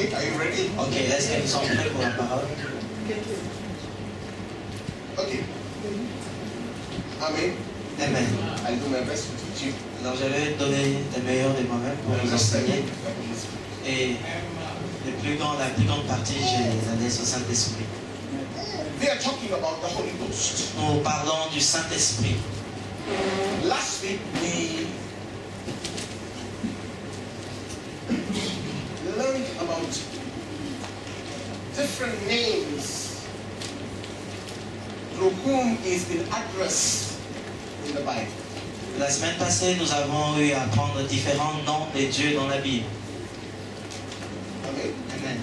Okay, are you ready? Ok, est-ce que nous sommes prêts pour la parole? Okay. Amen. Amen. I'll do my best to teach you. Alors je vais donner le meilleur de moi-même pour vous enseigner. Et la plus grande partie, je la laisse au Saint-Esprit. We are talking about the Holy Ghost. Nous parlons du Saint-Esprit. Last week we learned about different names through whom is been addressed in the Bible. La semaine passée, nous avons eu à apprendre différents noms de Dieu dans la Bible. Amen. Amen.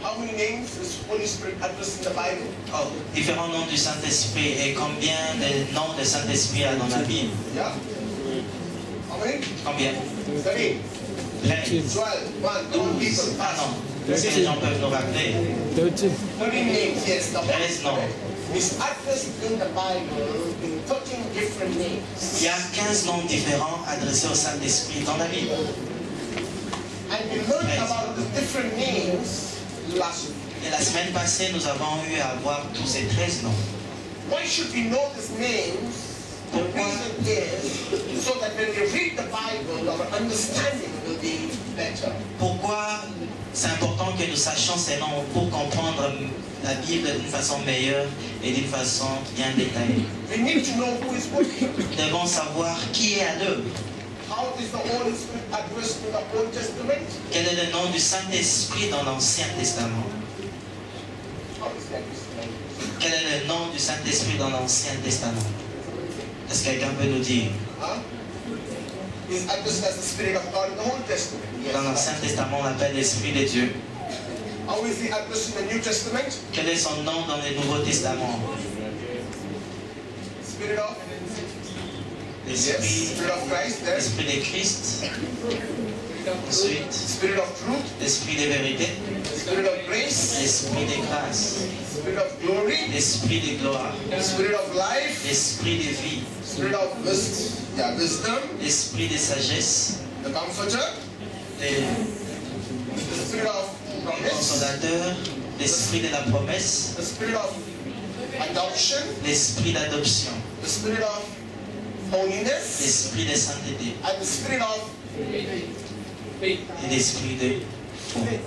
How many names is Holy Spirit addressed in the Bible? Oh, différents noms du Saint-Esprit. Et combien de noms de Saint-Esprit a dans la Bible? Yeah. How many? Combien? 13, 13, 12, 1, 2 people. Ah non, est-ce que les gens peuvent nous rappeler? 13 names, yes. The Holy 13 noms. Spirit is addressed in the Bible in 13 different names. Il y a 15 noms différents adressés au Saint-Esprit dans la Bible. And we learned about the different names last week. Et la semaine passée, nous avons eu à voir tous ces 13 noms. Why should we know these names? The reason is so that when we read the Bible, our understanding will be better. Pourquoi c'est important que nous sachions ces noms pour comprendre la Bible d'une façon meilleure et d'une façon bien détaillée? We need to know who is working. Nous devons savoir qui est à l'œuvre. How is the Holy Spirit addressed in the Old Testament? Quel est le nom du Saint-Esprit dans l'Ancien Testament? How is that explained? Quel est le nom du Saint-Esprit dans l'Ancien Testament? Est-ce que quelqu'un peut nous dire? Huh? He's addressed as the Spirit of God in the Old Testament. Dans l'Ancien Testament, on l'appelle l'Esprit de Dieu. How is he addressed in the New Testament? Quel est son nom dans le Nouveau Testament? Spirit of? Yes. L'Esprit, Spirit of Christ there. l'Esprit de Christ. Ensuite, Spirit of truth. l'Esprit de vérité. Spirit of grace. L'Esprit de grâce. Spirit of glory. L'Esprit de gloire. Spirit of life. L'Esprit de vie. Spirit of wisdom. L'Esprit de sagesse. The comforter. Le The spirit of promise. consolateur. L'Esprit de la promesse. The spirit of adoption. L'Esprit d'adoption. The spirit of holiness. L'Esprit de sainteté. And the spirit of Et l'Esprit de foi.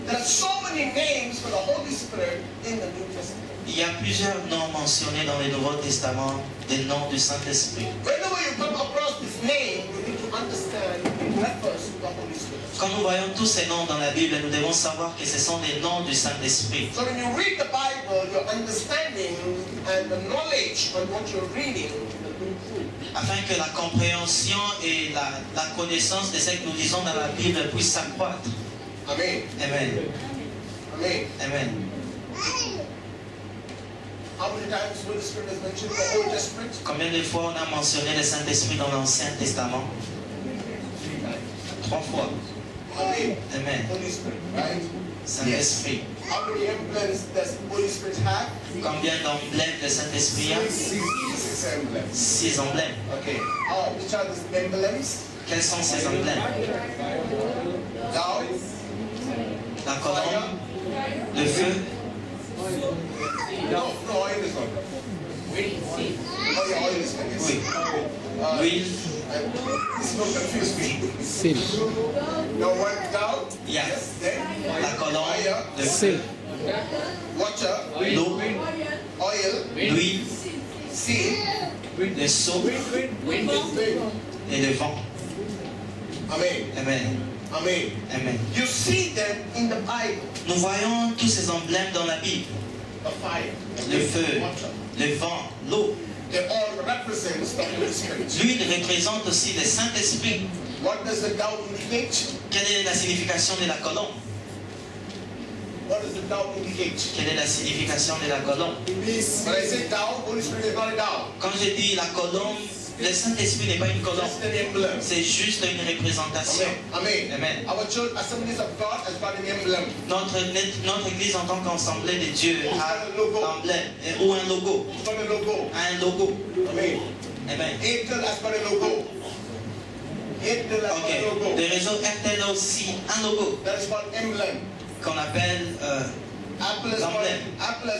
There are so many names for the Holy Spirit in the New Testament. Il y a plusieurs noms mentionnés dans le Nouveau Testament, des noms du Saint-Esprit. Whenever you come across this name, you need to understand it refers to the Holy Spirit. Quand nous voyons tous ces noms dans la Bible, nous devons savoir que ce sont des noms du Saint-Esprit. So when you read the Bible, your understanding and the knowledge on what you're reading will improve. Afin que la compréhension et la connaissance de ce que nous lisons dans la Bible puisse s'accroître. Amen. Amen. Amen. Amen. How many times Holy Spirit is mentioned in the Old Testament? Combien de fois on a mentionné le Saint-Esprit dans l'Ancien Testament? 3 fois. Amen. Amen. Holy Spirit, right? Saint-Esprit. How many emblems does Holy Spirit have? Combien d'emblèmes le Saint-Esprit a? 6 emblems. 6 emblèmes. Okay. Which are these emblems? Quels sont ces emblèmes? Thou, La colombe, le feu, no, oil is not. Oh, yeah, oil is not. Yes. oui, l'huile, This will confuse me. Seal. No, what? Thou, Yeah. yes, then la colombe, fire, le Seal. feu, water, l'eau, oil, l'huile, sea, le seau wind. et le vent. Amen. Amen. Amen. Amen. You see them in the Bible. Nous voyons tous ces emblèmes dans la Bible. The fire, Le feu, water. le vent, l'eau. They all represent the Holy Spirit. L'huile représente aussi le Saint-Esprit. What does the dove indicate? Quelle est la signification de la colombe? What does the dove indicate? Quelle est la signification de la colombe? When I say dove, Holy Spirit is not a dove. Quand je dis la colombe, le Saint-Esprit n'est pas une colombe. Just an emblem. C'est juste une représentation. Amen. Amen. Amen. Our church, Assemblies of God, has got an emblem. Notre église en tant qu'assemblée de Dieu a un emblème ou un logo. It's got a logo. Un logo. Amen. Amen. Angel has got a logo. Airtel has got a Ok. logo. Le réseau RTL a aussi un logo That is called emblem. qu'on appelle Apple has l'emblème.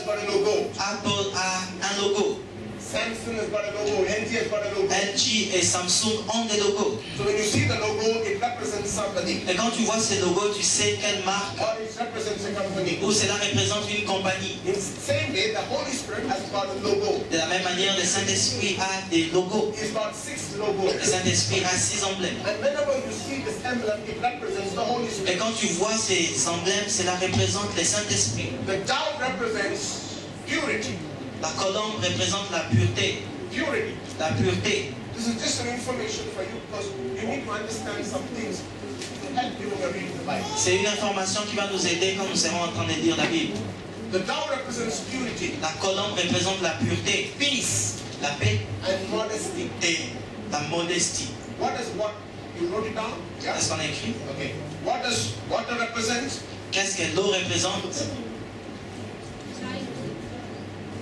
got a logo. Apple a un logo. Samsung has got a logo. LG has got a logo. LG et Samsung ont des logos. So when you see the logo, it represents somebody. Et quand tu vois ces logos, tu sais quelle marque Or it represents a company. ou cela représente une compagnie. In the same way, the Holy Spirit has got a logo. De la même manière, le Saint-Esprit a des logos. He's got 6 logos. Le Saint-Esprit a 6 emblèmes. And whenever you see this emblem, it represents the Holy Et Spirit. quand tu vois ces emblèmes, cela représente le Saint-Esprit. The dove represents purity. La colombe représente la pureté. Purity. La pureté. This is just an information for you because you need to understand some things to help you when you're reading the Bible. C'est une information qui va nous aider quand nous serons en train de lire la Bible. The dove represents purity, La colombe représente la pureté, peace, la paix and modesty. et la modestie. What is what? You wrote it down? Yeah? Est-ce qu'on a écrit? Okay. What does water represent? Qu'est-ce que l'eau représente?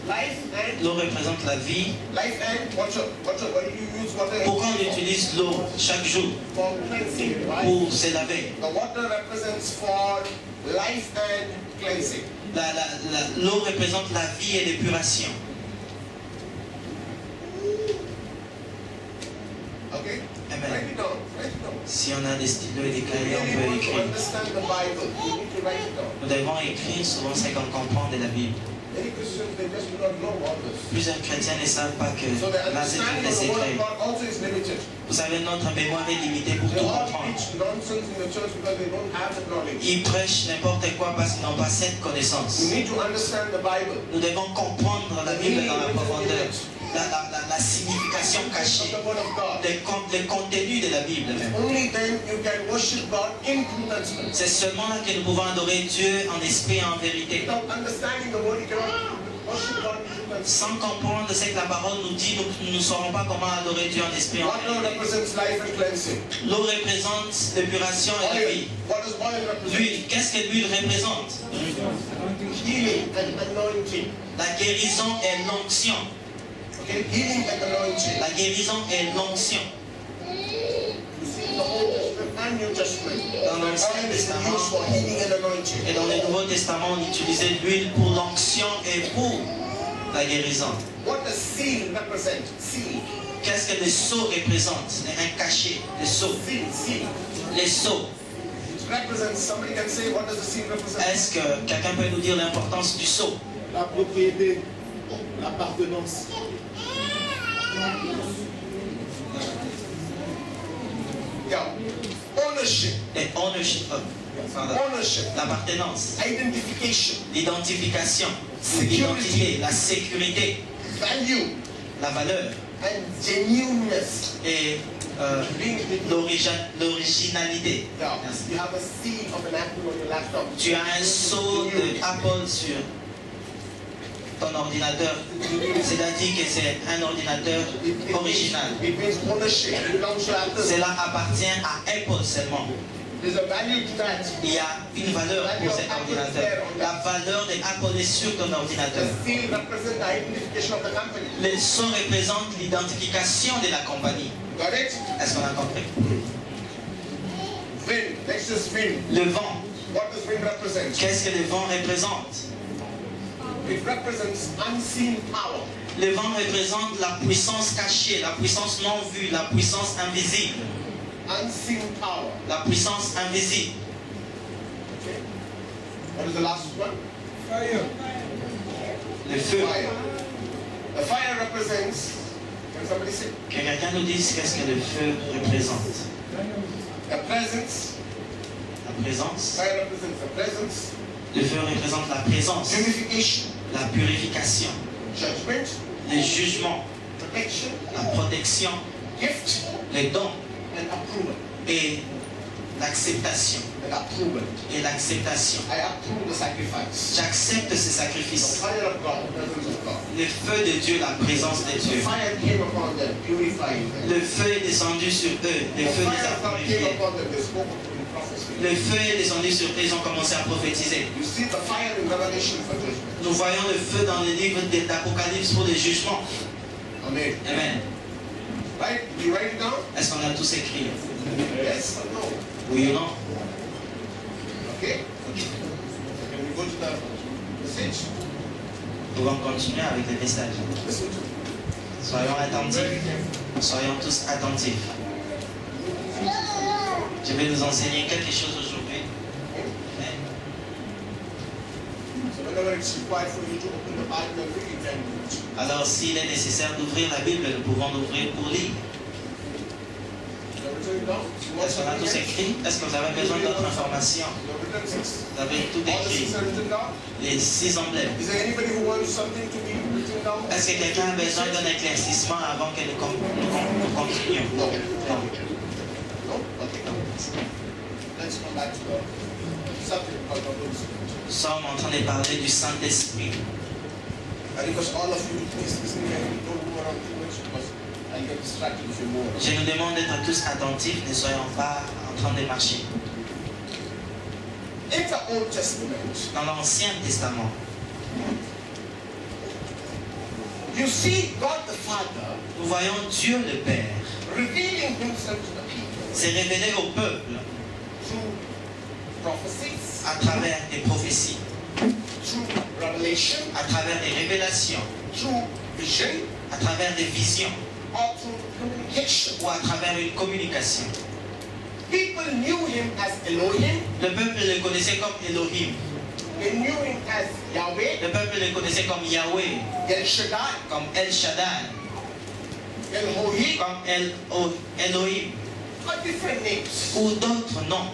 Life and L'eau représente la vie. life and what do you use water Pourquoi on utilise l'eau chaque jour? for cleansing, right? Pour se laver. The water represents for life and cleansing. L'eau représente la vie et l'épuration. Okay? Amen. Write it down. Write it down. Si on a des stylos et des You cahiers, on really peut want to écrire. understand the Bible. You need to write it down. Nous devons écrire, souvent c'est qu'on comprend de la Bible. Many Christians, they just do not know all this. Plusieurs chrétiens ne savent pas que So the là c'est understanding des of the Word of secrets. God also is limited. Vous savez, notre mémoire est limitée pour They tout all comprendre. preach nonsense in the church because they don't have the knowledge. Ils prêchent n'importe quoi parce qu'ils n'ont pas cette connaissance. You need to understand the Bible. Nous devons comprendre la Bible dans la profondeur, la signification Of cachée, the Word of God. le contenu de la Bible même. Only then you can worship God in true and spirit. C'est seulement là que nous pouvons adorer Dieu en esprit et en vérité. Without understanding the Word, you cannot worship God in true and spirit. Sans comprendre ce que la parole nous dit, nous ne saurons pas comment adorer Dieu en esprit et en Water vérité. represents life and cleansing. L'eau représente l'épuration et la vie. Oil. What does oil represent? L'huile, qu'est-ce que l'huile représente? Healing and anointing. La guérison et l'onction. Okay? Healing and anointing. La guérison et l'onction. You see the Old Testament and New Testament. Dans Oil l'Ancien is Testament used for healing and anointing. et dans le Nouveau Testament, on utilisait l'huile pour l'onction et pour la guérison. What does seal represent? Seal. Qu'est-ce que les sceaux représentent? Un cachet, les sceaux. Seal. Seal. Les sceaux. It represents, somebody can say, what does the seal represent? Est-ce que quelqu'un peut nous dire l'importance du sceau? La propriété, l'appartenance. Yeah. Ownership. Et ownership. Ownership. L'appartenance. Identification. L'identification. L'identité. La sécurité. Value. La valeur. And genuineness. Et l'originalité. Yeah. You have a seal of an apple on your laptop. Tu as un sceau de Apple sur ton ordinateur. C'est-à-dire que c'est un ordinateur original. It means ownership. It belongs to Apple. Cela appartient à Apple seulement. There's a value to that. Il y a une valeur pour cet ordinateur. La valeur de Apple est sur ton The ordinateur. seal represents the identification of the company. Le sceau représente l'identification de la compagnie. Got it? Est-ce qu'on a compris? Wind. Next is wind. Le vent. What does wind represent? Qu'est-ce que le vent représente? It represents unseen power. Le vent représente la puissance cachée, la puissance non vue, la puissance invisible. Unseen power. La puissance invisible. Okay. What is the last one? Le feu. Fire. The fire represents, can somebody say? Que quelqu'un nous dise qu'est-ce que le feu représente. The presence. La présence. Fire represents the presence. Le feu représente la présence, Purification. la purification, Judgment. le jugement, Protection. la protection, Gift. les dons And approval. et l'acceptation. And approval. Et l'acceptation. I approve the sacrifice. J'accepte ce The sacrifice. fire of God, the presence of God. Le feu de Dieu, la présence de The Dieu. fire came upon them, purifying them. Le feu est descendu sur eux, le The feu les fire a of God came purifiés. upon them, they spoke in prophecy. Le feu est descendu sur eux, ils ont commencé à prophétiser. You see the fire in Revelation for judgment. Nous voyons le feu dans le livre d'Apocalypse pour le jugement. Amen. Amen. Right? You write it down? Est-ce qu'on a tous écrit? Yes or no? Oui ou non? Okay? Can we go to the message? Nous allons continuer avec le message. Listen to me. Soyons Very attentifs. careful. Soyons tous attentifs. Je vais nous enseigner quelque chose aujourd'hui. So whenever it's required for you to open the Bible and read, you can do it. Alors, s'il est nécessaire d'ouvrir la Bible, nous pouvons l'ouvrir pour lire. You have written it down? You want Est-ce qu'on a tous something écrit? Est-ce que vous avez besoin d'autres informations? else? You have written six. Vous avez tout All the écrit. six are written down? Les 6 emblèmes. Is there anybody who wants something to be written down? Est-ce que quelqu'un a besoin d'un éclaircissement avant que nous continuions? No. Non. No? Okay. Let's come back to the subject of the Holy Spirit. Nous sommes en train de parler du Saint-Esprit. And because all of you, please listen and don't move around too much because I get distracted if you move. Je nous demande d'être tous attentifs, ne soyons pas en train de marcher. In the Old Testament, Dans l'Ancien Testament, you see God the Father nous voyons Dieu le Père revealing himself to the people s'est révélé au peuple through prophecies, à travers des prophéties, through revelation, à travers des révélations, through vision, à travers des visions or through communication. ou à travers une communication. People knew him as Elohim, Le peuple le connaissait comme Elohim. they knew him as Yahweh, Le peuple le connaissait comme Yahweh, El Shaddai, comme El Shaddai, Elohim, comme Elohim or different names. ou d'autres noms.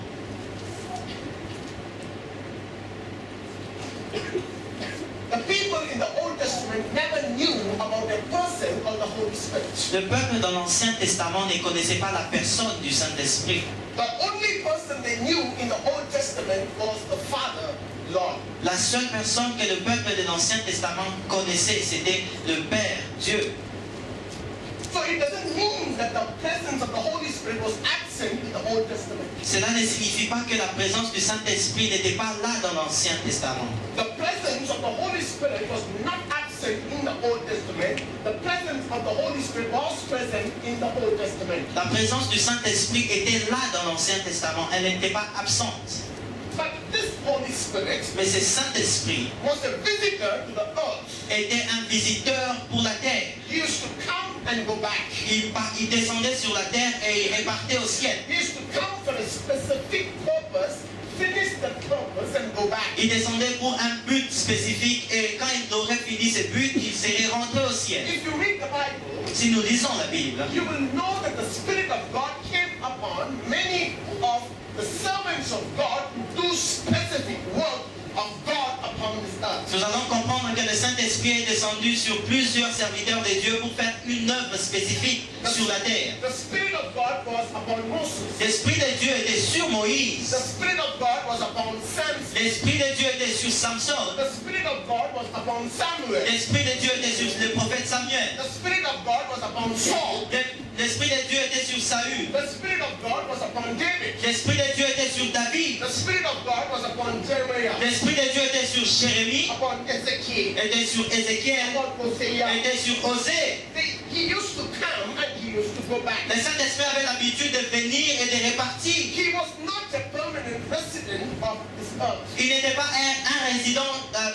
The people in the Old Testament never knew about the person of the Holy Spirit. Le peuple dans l'Ancien Testament ne connaissait pas la personne du Saint-Esprit. The only person they knew in the Old Testament was the Father, Lord. La seule personne que le peuple de l'Ancien Testament connaissait, c'était le Père, Dieu. So it doesn't mean that the presence of the Holy Spirit was absent in the Old Testament. Cela ne signifie pas que la présence du Saint-Esprit n'était pas là dans l'Ancien Testament. The presence of the Holy Spirit was not absent in the Old Testament. The presence of the Holy Spirit was present in the Old Testament. La présence du Saint-Esprit était là dans l'Ancien Testament, elle n'était pas absente. But this Holy Spirit Mais ce Saint-Esprit was a visitor to the earth. était un visiteur pour la terre. He used to come and go back. Il descendait sur la terre et il repartait au ciel. He used to come for a specific purpose, finish the purpose and go back. Il descendait pour un but spécifique et quand il aurait fini ce but, il serait rentré au ciel. If you read the Bible, Si nous lisons la Bible, you will know that the Spirit of God came upon many of the servants of God who do specific work of God upon this earth. nous allons comprendre que le Saint-Esprit est descendu sur plusieurs serviteurs de Dieu pour faire une œuvre spécifique sur la terre. The Spirit of God was upon Moses. L'Esprit de Dieu était sur Moïse. The Spirit of God was upon Samson. L'Esprit de Dieu était sur Samson. The Spirit of God was upon Samuel. L'Esprit de Dieu était sur le prophète Samuel. The Spirit of God was upon Saul. L'Esprit de Dieu était sur Saül. The Spirit of God was upon David. L'Esprit de Dieu était sur David. The Spirit of God was upon Jeremiah. L'Esprit de Dieu était sur Jérémie. Upon Ezekiel. Était sur Ézéchiel. Upon Hosea. Était sur Osée. He used to come and he used to go back. Le Saint-Esprit avait l'habitude de venir et de repartir. He was not a permanent resident of this earth. Il n'était pas un résident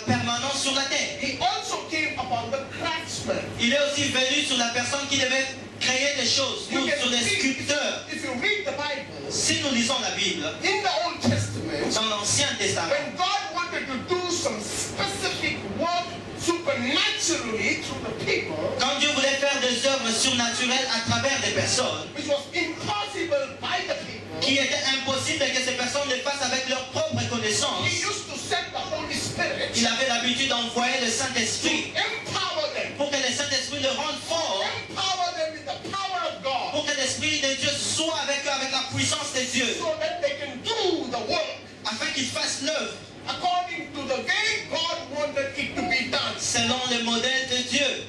permanent sur la terre. He also came upon the craftsman. Il est aussi venu sur la personne qui devait créer des choses, You can sur les see, sculpteurs. if you read the Bible, Si nous lisons la Bible, in the Old Testament, dans l'Ancien Testament, when God wanted to do some specific work supernaturally through the people, quand Dieu voulait faire des œuvres surnaturelles à travers des personnes, which was impossible by the people, qui était impossible que ces personnes le fassent avec leur propre connaissance, he used to send the Holy Spirit il avait l'habitude d'envoyer le Saint-Esprit to empower them, pour que le Saint-Esprit le rende fort, empower them with the power of God, pour que l'Esprit de Dieu soit avec eux, avec la puissance de Dieu, so that they can do the work afin qu'ils fassent l'œuvre according to the way God wanted it to be done. selon le modèle de Dieu.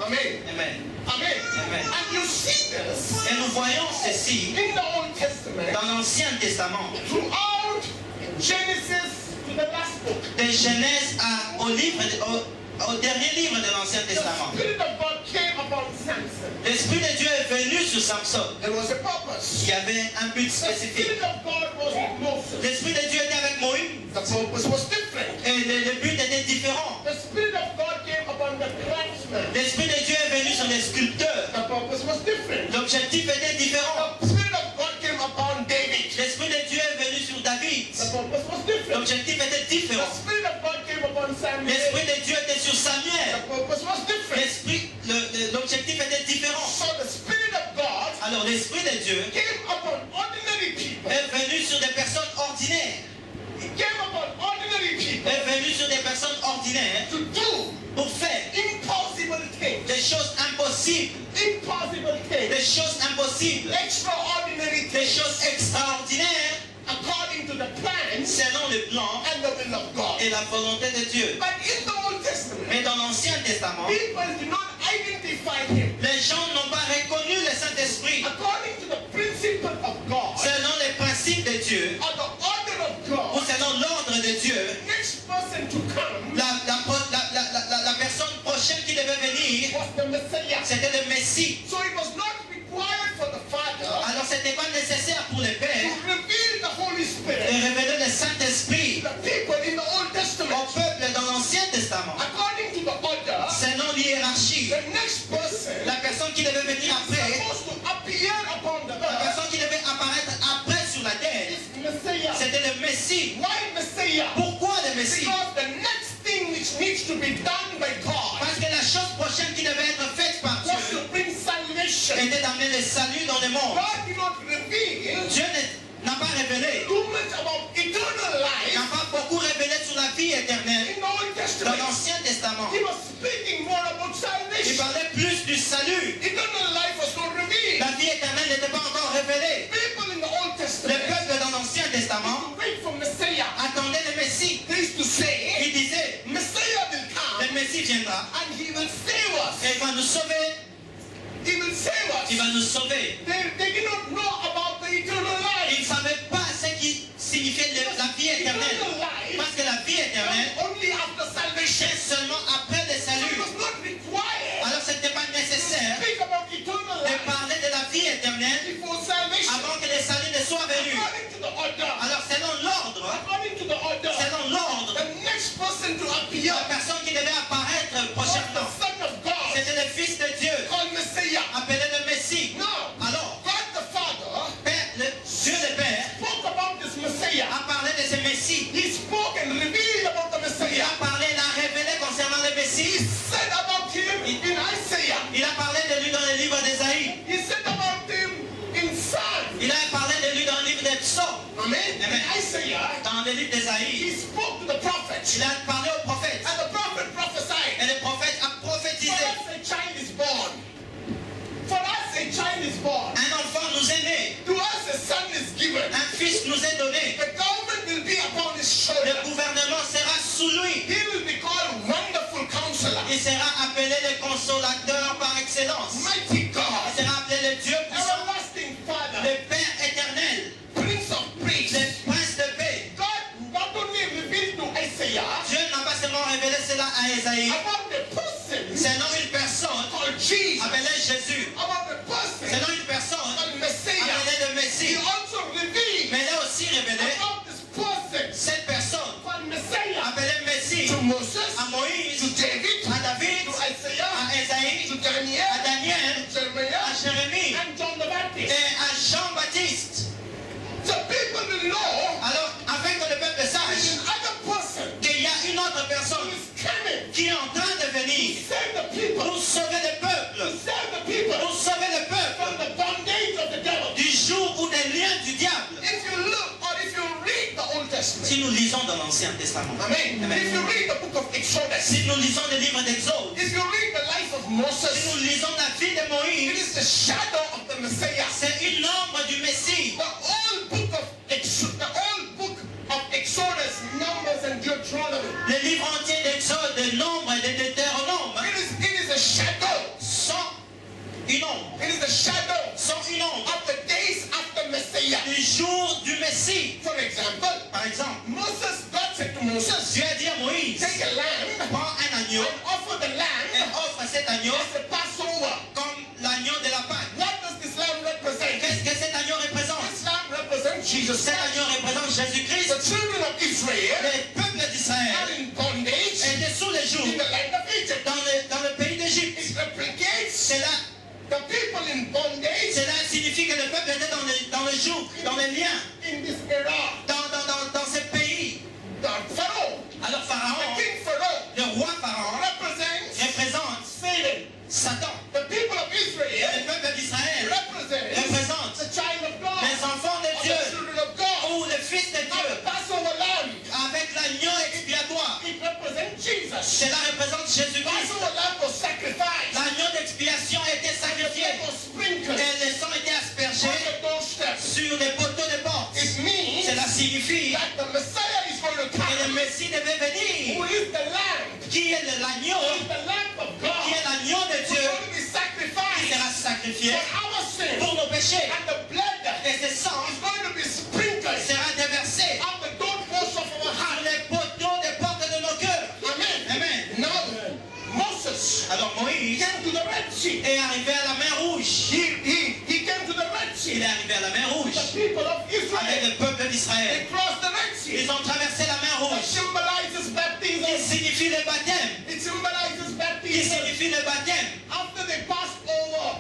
Amen. Amen. Amen. Amen. And you see this Et nous voyons ceci in the Old Testament dans l'Ancien Testament, throughout Genesis to the last book. de Genèse au dernier livre de l'Ancien The Testament. Spirit of God came upon Samson. L'Esprit de Dieu est venu sur Samson. There was a purpose. Il y avait un but The spécifique. Spirit of God was with Moses. L'Esprit de Dieu était avec Moïse. The purpose was different. Et le but était différent. The Spirit of God came upon the craftsman. L'Esprit de Dieu est venu sur les sculpteurs. The purpose was different. L'objectif était différent. The Spirit of God came upon David. L'Esprit de Dieu est venu sur David. The purpose was different. L'objectif était The différent. Spirit of God came upon Samuel. L'Esprit de Dieu était sur The Samuel. purpose was different. L'objectif était différent. So the Spirit of God Alors l'Esprit de Dieu came upon ordinary people. est venu sur des personnes ordinaires. He came upon ordinary people Est venu sur des personnes ordinaires to do pour faire impossible things. des choses impossibles. Impossible Des things. choses impossibles. Extraordinary Des things. choses extraordinaires According to the plan selon le plan and the will of God. et la volonté de Dieu. But in the Old Testament, Mais dans l'Ancien Testament, people did not identify him les gens n'ont pas reconnu le Saint-Esprit according to the principle of God selon les principes de Dieu or the order of ou God. selon l'ordre de Dieu. The next person to come La personne prochaine qui devait venir, was the Messiah. c'était le Messie. So it was not required for the Father Alors ce n'était pas nécessaire pour les to pères reveal the Holy de Spirit révéler le Saint-Esprit to the people in the Old au Testament. peuple dans l'Ancien Testament. According to the order, Selon l'hiérarchie, the next person la personne qui devait venir is après, supposed to appear upon the la earth personne qui devait apparaître après sur la terre, is Messiah. c'était le Messie. Why Messiah? Pourquoi le Messie? Because the next thing which needs to be done by God Parce que la chose prochaine qui devait être faite par was to Dieu bring salvation. était d'amener le salut dans le monde. God did not reveal Dieu n'a pas révélé, too much about eternal life n'a pas beaucoup révélé sur la vie éternelle in the Old dans Testament. l'Ancien Testament. He was speaking more about Il salvation. parlait plus du salut. Eternal life was not revealed. La vie éternelle n'était pas encore révélée. People in the Old Le Testament peuple dans l'Ancien Testament wait for Messiah. attendait le Messie. They used to say, Il disait, Messiah will le come Messie viendra and he will save us. et il va nous sauver. He will save us. Il va nous sauver. They did not know about the eternal Il ne life. savait pas ce qui signifiait la vie éternelle. Parce que la vie éternelle Only after salvation. est seulement après le So it salut. was not required Alors ce n'était pas to nécessaire speak about eternal de life parler de la vie éternelle before salvation. avant que le salut ne soit venu. According to the order, Alors selon l'ordre, the next person to appear la personne qui devait apparaître was the prochainement, Son of God, c'était le Fils de Dieu, called Messiah. appelé le Messie. Now, Alors, God the Father Dieu le Père spoke about this Messiah. a parlé de ce Messie. He spoke and revealed about the Il Messiah. a parlé, il a révélé concernant le He Messie. said about him in Isaiah. Il a parlé de lui dans le livre d'Ésaïe. He said about him in Psalm. Il a parlé de lui dans le livre des psaumes. Amen. Amen. In Isaiah, Dans le livre d'Ésaïe, he spoke to the prophets. il a parlé aux prophètes. And the prophet prophesied. Et le prophète a For prophétisé. us a child is born. For us a child is born. Un enfant nous est né. To us a son is given. Un fils nous est donné. The government will be upon his Le shoulder. gouvernement sera sous lui. He will be called Wonderful Counselor. Il sera appelé le consolateur par excellence. Mighty Il God. sera appelé le Dieu puissant, Everlasting Father. le Père éternel, Prince of Peace. le Prince de paix. God not only revealed to Isaiah Dieu n'a pas seulement révélé cela à Ésaïe, about the person c'est non une personne called Jesus. appelée Jésus. About the C'est person non une personne called Messiah. appelée le He Messie. also revealed Mais il a aussi révélé about this person cette personne called Messiah appelée Messie to Moses, à Moïse, to David, à David, to Isaiah, à Ésaïe, to à Daniel, Daniel, to à Jeremiah, Jérémie and John the Baptist. et à Jean-Baptiste. So people will know Alors, afin que le peuple there's sache another person qu'il y a une autre who personne is coming qui est en train de venir to save the people, pour sauver le to peuple, save the people pour sauver le from peuple the bondage of the devil. du jour ou des liens du diable. If you look or if you read the Old Testament, Si nous lisons dans l'Ancien Testament, Amen. Amen. If you read the book of Exodus, si nous lisons le livre d'Exode, if you read the life of si Moses, nous lisons la vie de it Moïse, is the shadow of the Messiah. c'est une ombre du Messie. The old book of Exodus, Numbers, and Deuteronomy. Le livre entier d'Exode, de Nombre et de Deutéronome It is a shadow. sont une ombre, It is a shadow sont une ombre of the days after Messiah. du jour du Messie. For example, Par exemple, God said to Moses, Dieu a dit à Moïse, take a lamb prends un agneau and offer the et lamb offre cet agneau as a Passover. comme l'agneau de la Pâque. What does this lamb bondage. Cela signifie que le peuple était dans le joug, dans les liens, In this era, dans ce pays. the Pharaoh, Alors the Pharaon, king Pharaoh, le roi Pharaon, represents représente Satan. Satan. The people of Et Israel le peuple d'Israël représente the child of God, les enfants de or Dieu, the children of God, ou le Fils de or Dieu, the Passover lamb. avec l'agneau expiatoire. It represents Jesus. Cela représente Jésus-Christ. Passover lamb was sacrificed. L'agneau d'expiation a été The sacrifié blood was sprinkled et le sang a été aspergé on the doorstep. sur les poteaux de porte. It means Cela signifie that the Messiah is going to que le come, Messie devait who venir, is the lamb, qui est l'agneau, who is the lamb of God, qui est l'agneau de who is Dieu, going to be qui sacrificed sera sacrifié for our sins. pour nos péchés. And the blood Et ce sang is going to be sprinkled sera déversé on the doorposts of our sur heart. les poteaux des portes de nos cœurs. Amen. Amen. Now, Moses Alors Moïse came to the Red Sea. est arrivé à la mer Rouge. He came to the Red Il Sea. est arrivé à la mer Rouge The people of avec Israel, le peuple they d'Israël. crossed the Red Sea. Ils ont traversé la mer That Rouge, symbolizes qui baptism. signifie le baptême, It symbolizes qui baptism. signifie le baptême. After they passed over,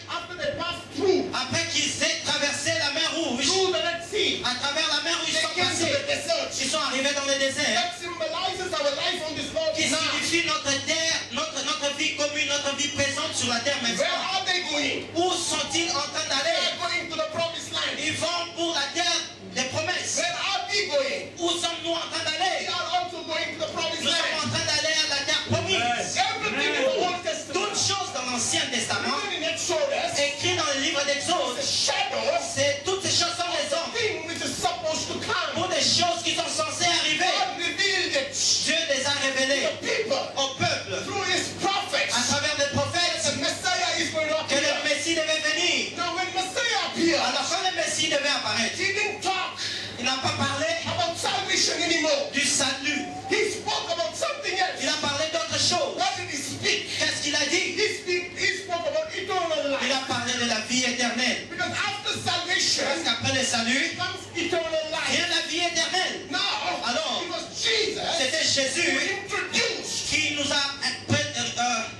after they passed through Après qu'ils aient traversé la mer Rouge, the Red Sea, à travers la mer Rouge, they ils sont came to passés. the desert. Ils sont arrivés dans le désert, That symbolizes our life on this earth qui now. signifie notre terre, notre vie commune, notre vie présente sur la terre Where maintenant. are they going? Où sont-ils en train They d'aller? are going to the promised land. Ils vont pour la terre des promesses. Where are we going? Où sommes-nous en train We d'aller? are also going to the promised Nous sommes en land. train d'aller à la terre promise. Everything in the Old Toutes Testament, choses dans l'Ancien Testament, even in Exodus, écrites dans le livre is a d'Exode, shadow toutes ces choses sont les of hommes. the thing which is supposed to come. Pour des choses qui sont censées arriver, God revealed it Dieu les a to révélées the people au peuple through his prophets. à travers les The prophètes Messiah is going to que le appear. Messie devait venir. Now when Messiah appeared, Alors quand le Messie devait apparaître, he didn't talk il n'a pas parlé about salvation anymore. du salut. He spoke about something Il else. a parlé d'autre chose. What did he speak? Qu'est-ce qu'il a dit? He spoke about eternal Il life. a parlé de la vie éternelle. Because after salvation Parce qu'après le salut, comes eternal life. vient la vie éternelle. Now, Alors, it was Jesus c'était who Jésus introduced qui nous a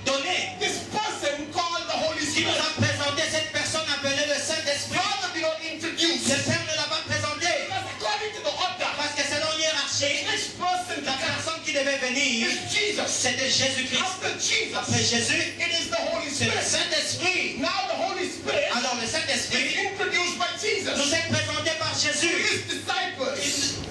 donné, this person called the Holy qui nous Spirit. a présenté cette personne appelée le Saint-Esprit. Father did not introduce. Le Père ne l'a pas présenté Because according to the order, parce que selon the hiérarchie, next person la to come personne qui devait venir, is Jesus. c'était Jésus-Christ. After Jesus, Après Jésus, it is the Holy c'est le Spirit. Saint-Esprit. Now the Holy Spirit Alors le is Saint-Esprit introduced by Jesus nous est présenté par to Jésus. his disciples.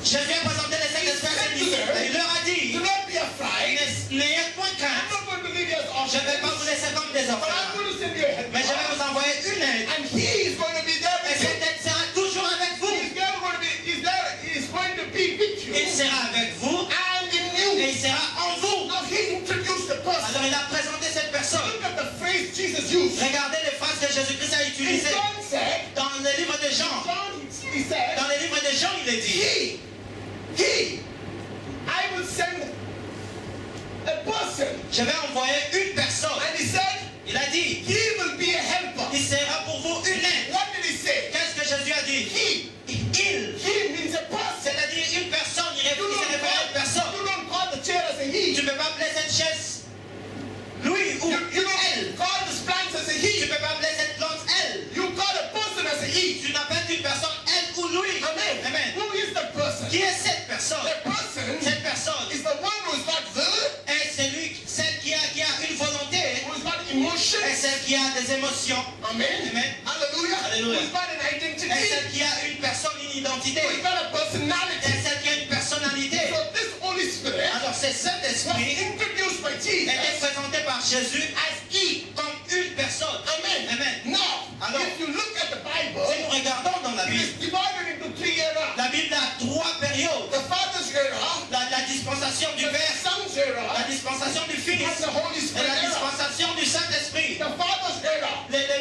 Jésus a présenté le Saint-Esprit à ses disciples. Il leur a dit, Do not be afraid. n'ayez point I'm crainte. not going to leave you as Je ne vais pas vous orphans, laisser comme des but I'm orphelins, going to send you a helper. mais je vais vous envoyer une aide. And he is going to be there Et with you. cette aide sera toujours avec vous. He's going to be with you. Il sera avec vous And in et you. il sera en vous. Now he introduced the person. Alors il a présenté cette personne. Look at the phrase Jesus used. Regardez les phrases que Jésus-Christ a And utilisées. John said, Dans le livre de Jean, he said, dans le livre de Jean, il est dit, I will send a person. je vais envoyer une personne. And he said, Il a dit, he will be a helper. il sera pour vous une aide. What did he say? Qu'est-ce que Jésus a dit? Il, He means a person. c'est-à-dire une personne, il You se réfère à une personne. don't call the chair as a he. Tu ne peux pas appeler cette chaise lui ou You don't elle. call the plants as a Tu he. ne peux pas appeler cette plante elle. You call a person as a he. Tu n'appelles une personne elle ou lui. Amen. Amen. Who is the person? Qui est cette personne? The person Cette personne is the one who is not will, est celle qui a une volonté who is not emotion. et celle qui a des émotions. Amen. Amen. Hallelujah. Hallelujah. Who is not an identity. Et celle qui a une personne, une identité. Who is not a Et personality. celle qui a une personnalité. So this Holy Spirit Alors c'est was Saint-Esprit introduced by était Jesus présenté par Jésus as he. comme une personne. Amen. Amen. Now, Alors, if you look at the Bible, si nous regardons dans la it Bible, is divided into three eras. la Bible a trois périodes. The Father's era, La dispensation du the Père, Son's la era, dispensation du Fils and the Holy et Spirit la era. dispensation du Saint-Esprit. The Father's era,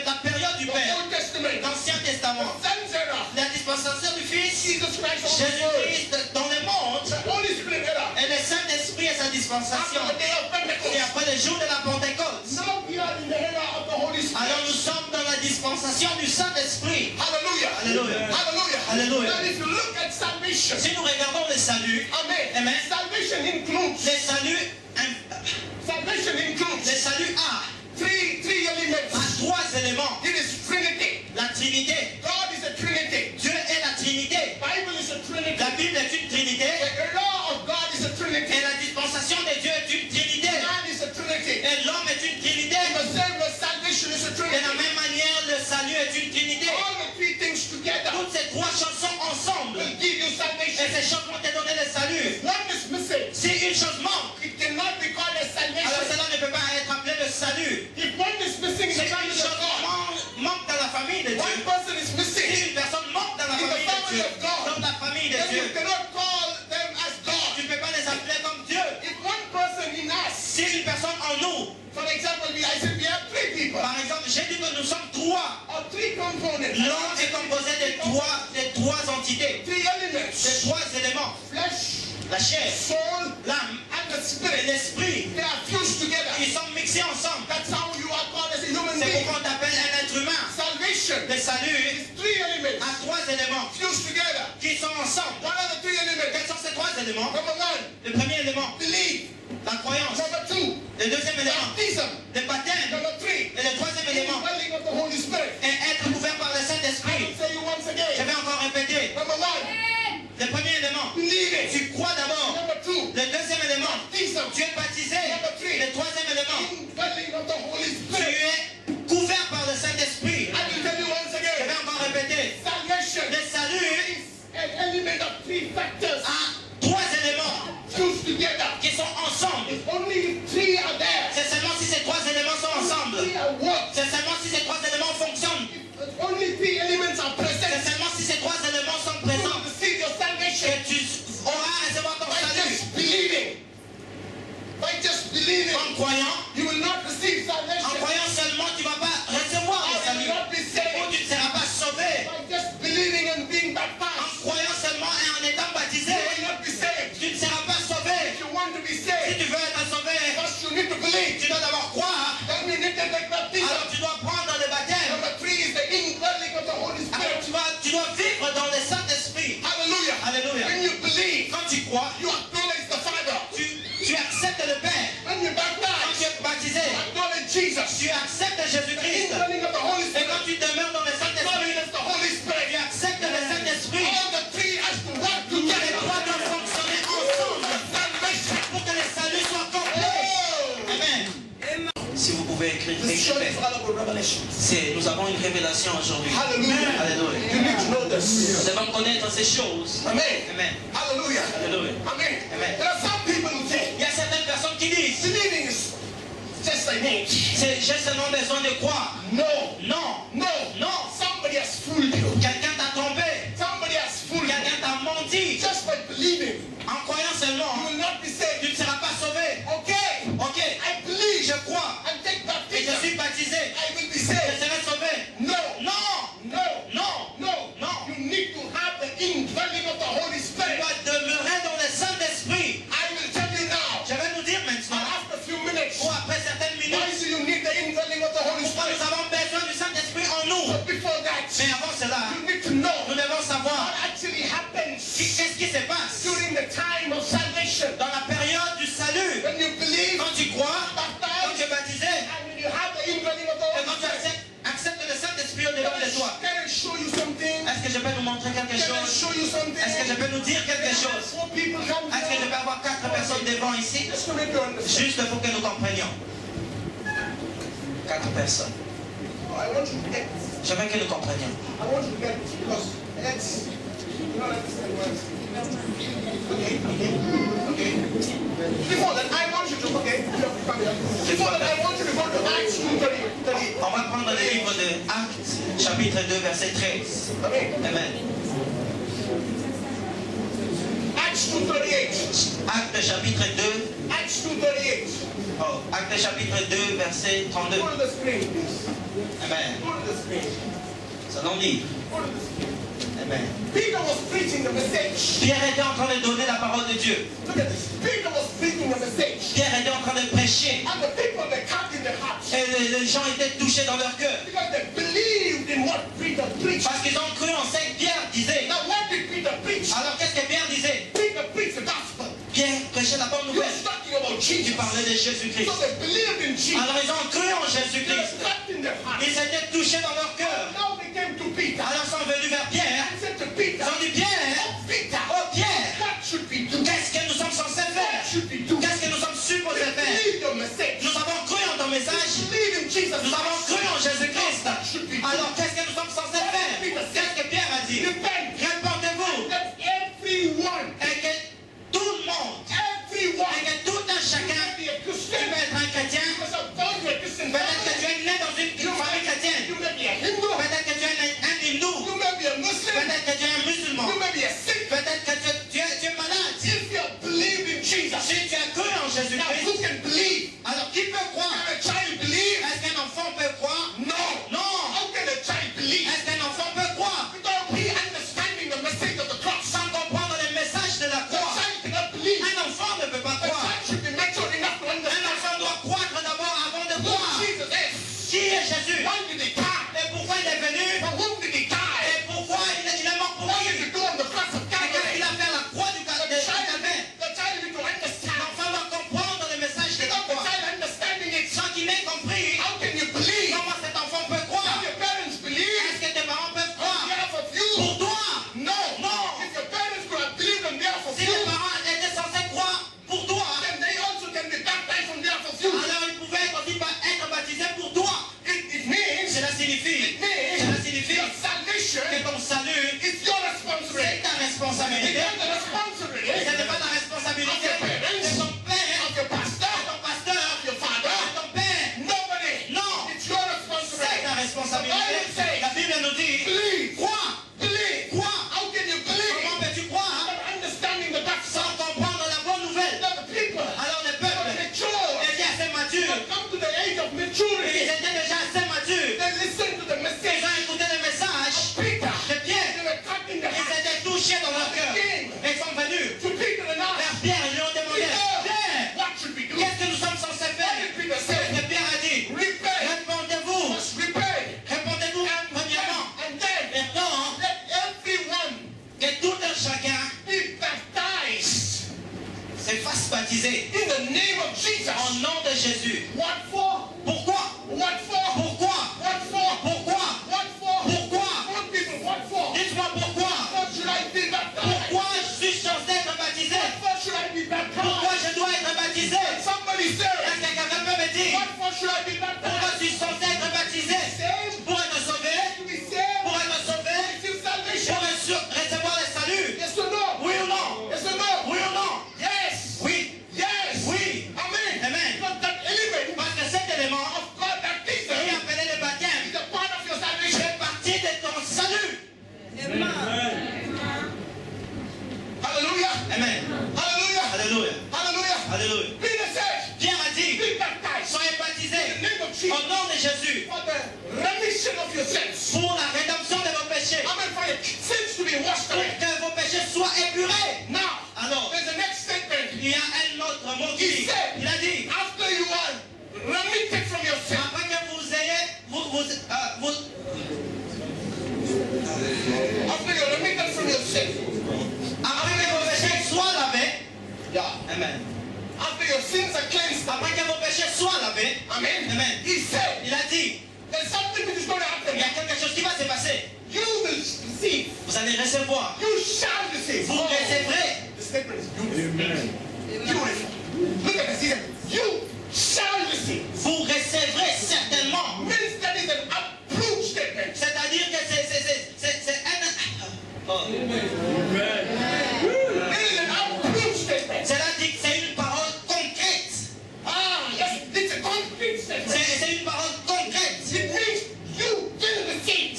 La période du the Père, Old Testament, l'Ancien Testament, Son's era, la dispensation du Fils, Jesus Christ on the earth, Jésus-Christ dans le monde, the Holy Spirit era, et le Saint-Esprit et sa dispensation. after the day of Et Pentecost. après le jour de la Pentecôte. Now we are in the era of the Holy Alors Spirit. nous sommes dans la dispensation du Saint-Esprit. Hallelujah. Alléluia. Hallelujah. Alléluia. Now if you look at salvation, Si nous regardons le salut, Amen. Amen. Salvation includes, le salut a three elements. trois éléments. It is free Trinité. God is a Trinity. Dieu est la Trinité. Bible is a Trinity. La Bible est une Trinité. The law of God is a Trinity. Et la dispensation de Dieu est une Trinité. Man is a Trinity. Et l'homme est une Trinité. In the same way, salvation is a De la Trinity. même manière, le salut est une Trinité. All the three things together Toutes ces trois choses sont ensemble. will give you Et salvation. ces choses vont te donner le salut. One is missing. Si une chose manque, It cannot be called a alors salvation. cela ne peut pas être appelé le salut. If one is missing in Si the family une of chose God, manque dans la famille de one Dieu, person is si missing, une personne manque dans la In the famille de family Dieu, of God, dans la famille de then Dieu, you cannot call them as God. tu ne peux pas les appeler comme Dieu. If one person in us, Si une personne en nous, for example, I said we have three people par exemple, j'ai dit que nous sommes trois. or three components. L'homme est composé de trois entités, Three de elements: trois éléments. flesh, La chair, soul, l'âme and the et spirit. l'esprit. They are fused together. Ils sont mixés ensemble. That's how you are called as a human C'est being. pourquoi on t'appelle un être humain. Salvation Le salut is three elements a trois éléments fused together. qui sont ensemble. What are the three elements? Quels sont ces trois éléments? Number one, Le premier élément, belief. la croyance. Number two, Le deuxième élément, baptism. le baptême. Number three, Et le troisième élément indwelling of the Holy Spirit. est être couvert par le I Saint-Esprit. will say you once Je again. vais encore répéter. Number one, Le premier élément, believing. tu crois d'abord. Number two, Le deuxième élément, baptism. tu es baptisé. Le troisième élément, Indwelling of the Holy tu Spirit. es couvert par le Saint-Esprit. I will tell you once Je again. vais encore répéter. Salvation Le salut is an element of three factors a trois éléments fused together. qui sont ensemble. If only three are there, C'est seulement si ces trois éléments sont ensemble. three are worked. C'est seulement si ces trois éléments fonctionnent. If only three elements are C'est present, seulement si ces trois éléments sont you will présents receive your salvation que tu auras à recevoir ton by salut. just believing. By just believing, En croyant, you will not receive en salvation. croyant seulement, tu ne vas pas recevoir le Or you will salut. not be Ou saved. tu ne seras pas sauvé. By just believing and being En baptized, croyant seulement et en étant baptisé, you will not be saved. tu ne seras pas sauvé. If you want to be Si saved, tu veux être sauvé, first you need to believe. tu dois d'abord croire. Then you need to take baptism. Alors tu dois prendre le baptême. Number three is the indwelling of the Holy Alors Spirit. tu dois vivre dans le Saint-Esprit. Hallelujah. Alléluia. When you believe, Quand tu crois, you acknowledge the Father. tu acceptes le Père. When you Quand tu baptize, es baptisé, you acknowledge Jesus. tu acceptes The Jésus-Christ. indwelling of the Holy Et Spirit. quand tu demeures dans le Saint-Esprit, Acknowledge the Holy tu Spirit. acceptes le Saint-Esprit. All the three has to work Les together. trois doivent fonctionner ensemble Salvation. pour que le salut soit complet. Oh. Amen. Si vous pouvez écrire, This church is full of revelation. nous avons une révélation aujourd'hui. Hallelujah. Alléluia. You need to know Nous this. devons connaître ces choses. Amen. Amen. Hallelujah. Alléluia. Amen. Amen. There are some people who say Il y a certaines personnes qui disent, believing is just a name. j'ai seulement besoin de croire. No. Non, No. non. Somebody has fooled you. Quelqu'un t'a trompé. Somebody has fooled you. Quelqu'un t'a menti. Just by believing, En croyant seulement, you will not be saved. tu ne seras pas sauvé. Okay. Ok, I believe je crois and take et je baptism. suis baptisé. I will be Je saved. serai sauvé. No. Non, No. non, No. non. You need to have the indwelling of the Holy Tu Spirit. dois demeurer dans le Saint-Esprit. I will tell you now. Je vais nous dire And maintenant, after a few minutes, ou après certaines why minutes, do you need the indwelling of the Holy pourquoi Spirit? nous avons besoin du Saint-Esprit en nous. But before that, Mais avant cela, you need to know nous devons savoir what actually happens qu'est-ce qui se passe during the time of salvation. dans la période du salut. When you believe, Quand tu crois, quand tu es baptized, baptisé, and when you have the indwelling of the et Holy quand tu Spirit. acceptes le Saint-Esprit au-dedans de toi. Can I show you something? Est-ce que je peux nous montrer quelque Can I chose? show you something? Est-ce que je peux nous dire quelque chose? Four people come Est-ce que je here. peux avoir 4 personnes devant ici? Just to make you understand. Juste pour que nous comprenions. 4 personnes. I want you to get. Je veux que nous comprenions. I want you to get because it's. You don't understand what I'm saying. Okay. Before that, I want you to. Okay. Before that, I want you to go to Acts 2:30. On va prendre le livre de Actes, chapitre 2, verset 13. Amen. Amen. Acts 2:38. Actes, chapitre 2. Acts 2:38. Oh, Actes, chapitre 2, verset 32. Go to the screen, please. Amen. Go to the screen. C'est un livre. Go to the screen. Amen. Peter was preaching the message. Pierre était en train de donner la parole de Dieu. Look at this. Peter was preaching the message. Pierre était en train de prêcher. And the people, they cut in their hearts. Et les gens étaient touchés dans leur cœur. Because they believed in what Peter preached. Parce qu'ils ont cru en ce que Pierre disait. Now, what did Peter preach? Alors qu'est-ce que Pierre disait? Peter preached the gospel. Pierre prêchait la bonne He nouvelle. was talking about Qui Jesus. parlait de Jésus-Christ. So they believed in Jesus. Alors ils ont cru en They Jésus-Christ. cut in their hearts. Ils étaient touchés dans leur cœur. Now they came to Peter. Alors ils sont venus vers Pierre. And said to Peter, Ils ont dit, Pierre, Peter, oh Pierre, what should we do? qu'est-ce que nous sommes censés faire? What should we do? Qu'est-ce que nous sommes supposés faire? Believe your message. Nous avons cru en ton message. Believe in Jesus. Nous avons cru en Jésus-Christ. What should we do? Alors qu'est-ce que nous sommes censés faire? Qu'est-ce que Pierre a dit? Repent. Répondez-vous. Let everyone, Et que tout le monde, everyone, et que tout un chacun be a peut Christian. être un chrétien. Because of God, you're a Christian. Peut-être que tu es né dans une famille chrétienne. You may be a Hindu. Peut-être que tu es un hindou. You may be a Muslim. Peut-être que tu es un musulman. You may be a Sikh. Peut-être que tu es malade. If you believe in Jesus, Si tu as cru en now Jésus-Christ, who can believe? alors qui peut croire? Can a child believe? Est-ce qu'un enfant peut croire? No. Non. How can a child believe? Est-ce qu'un enfant peut croire? Without he understanding the message of the cross. Sans comprendre le message de la The croix. child cannot believe. Un enfant ne peut pas A croire. child should be mature enough to Un understand enfant doit croître d'abord avant de who croire. Jesus is. Qui est Jésus? Why did he die? Et pourquoi il est venu? For whom did he die? Et pourquoi il est mort pour What qui? did he do on the cross of Et qu'est-ce Calvary? qu'il a fait à la croix du Calvaire? The child need to understand. L'enfant doit comprendre le message de la Without the croix. child understanding it, Sans qu'il ait compris how can you believe? comment cet enfant peut How croire. your parents believe Est-ce que tes parents peuvent on croire behalf of you? pour toi? No. No. If your parents could have believed on behalf of Si you, tes parents étaient censés croire pour toi, then they also can be baptized on behalf of you. alors ils pouvaient aussi être baptisés pour toi. It means, Cela signifie your salvation que ton salut, is your responsibility. c'est ta It's responsabilité. not the responsibility Ce n'est pas la responsabilité de ton père, of your de pastor, ton pasteur, your father. de ton père. Nobody. Non. It's your C'est responsibility. ta responsabilité. La Bible nous dit, Believe. crois, Believe. crois. How can you believe? Comment peux-tu croire Without understanding the gospel. sans comprendre la bonne nouvelle? That the people Alors les are peuples mature. étaient assez matures. They come to the age of Ils maturity. étaient déjà assez matures. They listen to the Ils message ont écouté le message of Peter. de Pierre. They were cut in the Ils heart. étaient touchés dans leur cœur. Ils sont venus To Peter and vers asked, Pierre. Ils lui ont demandé, Pierre, Peter, what should we do? qu'est-ce que nous sommes censés faire? What did Peter C'est ce say? que Pierre a dit. Repent. Répondez-vous. Must repent. Répondez-vous premièrement. And then Maintenant, let everyone que tout un chacun be baptized se fasse baptiser in the name of Jesus. en nom de Jésus. What for? Pourquoi? What for? Pourquoi? What for? Pourquoi? What for? Pourquoi? What people? What for? Dites-moi pourquoi. What should I be baptized? Pourquoi je suis censé être baptisé? What for should I be Pourquoi baptized? je dois être baptisé? Somebody Est-ce say, que quelqu'un peut me dire what for should I be pourquoi baptized? je suis censé être baptisé? Saved? Pour être sauvé? To be saved? Pour être sauvé? Receive salvation? Pour recevoir le salut? Yes or no? Oui ou non? Yes or no? Oui ou non? Yes. Oui. Yes. Oui. Amen. Amen. Because that element Parce que cet élément of God baptism qui est appelé le baptême is a part of your salvation. fait partie de ton salut. Hallelujah. Amen. Hallelujah. Alléluia. Hallelujah. Alléluia. Peter said, Pierre a dit, be baptized soyez in the baptisés name of au Jesus nom de Jésus for the remission of your sins. pour la rédemption de vos péchés, Amen. For your sins to be washed pour away. que vos péchés soient épurés. Now, Alors, there's the next statement. il y a un autre mot qui dit, il a dit, After you are remitted from your sin, après que vous ayez, after you're remitted from your sin, après que vos péchés soient lavés, yeah, amen. after your sins are cleansed, Après que vos péchés soient lavés, amen. amen. He said, Il a dit, there's something that is going to happen. il y a quelque chose qui va se passer. You will receive. Vous allez recevoir. You shall receive. Vous recevrez. The statement is beautiful. Beautiful. Look at this. He said, you shall receive. Vous recevrez certainement. Means that is an approved statement. C'est-à-dire que c'est un... Oh. It is an approved statement. Cela dit que c'est une parole concrète. Ah, yes, it's a concrete statement. C'est une parole concrète. It means you will receive.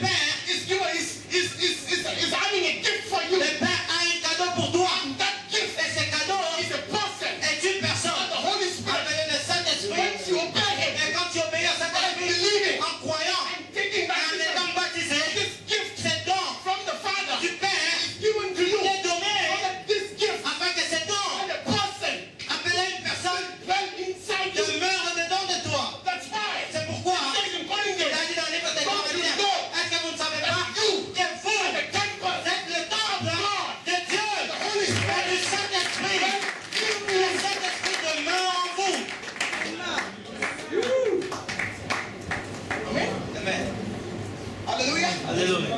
Père is having a gift for you. a un cadeau pour toi. And that gift Et ce cadeau is a person. est une personne And the Holy Spirit. appelée le Saint-Esprit. Once you obey him Et quand tu obéis à by Saint-Esprit believing en croyant and taking et en baptism, étant baptisé, this gift ces dons from the Father du Père is given to you. est donné So that this gift afin que ces dons and a person appelés une personne dwell inside you. demeurent dedans de toi. That's why. C'est pourquoi It says in Corinthians, il a dit dans le livre des don't you Corinthiens, know est-ce que vous ne savez pas that you que vous are the temple êtes le temple de Dieu the Holy et Spirit du Saint-Esprit? Le Saint-Esprit demeure en vous. Amen. Amen. Hallelujah. Alléluia.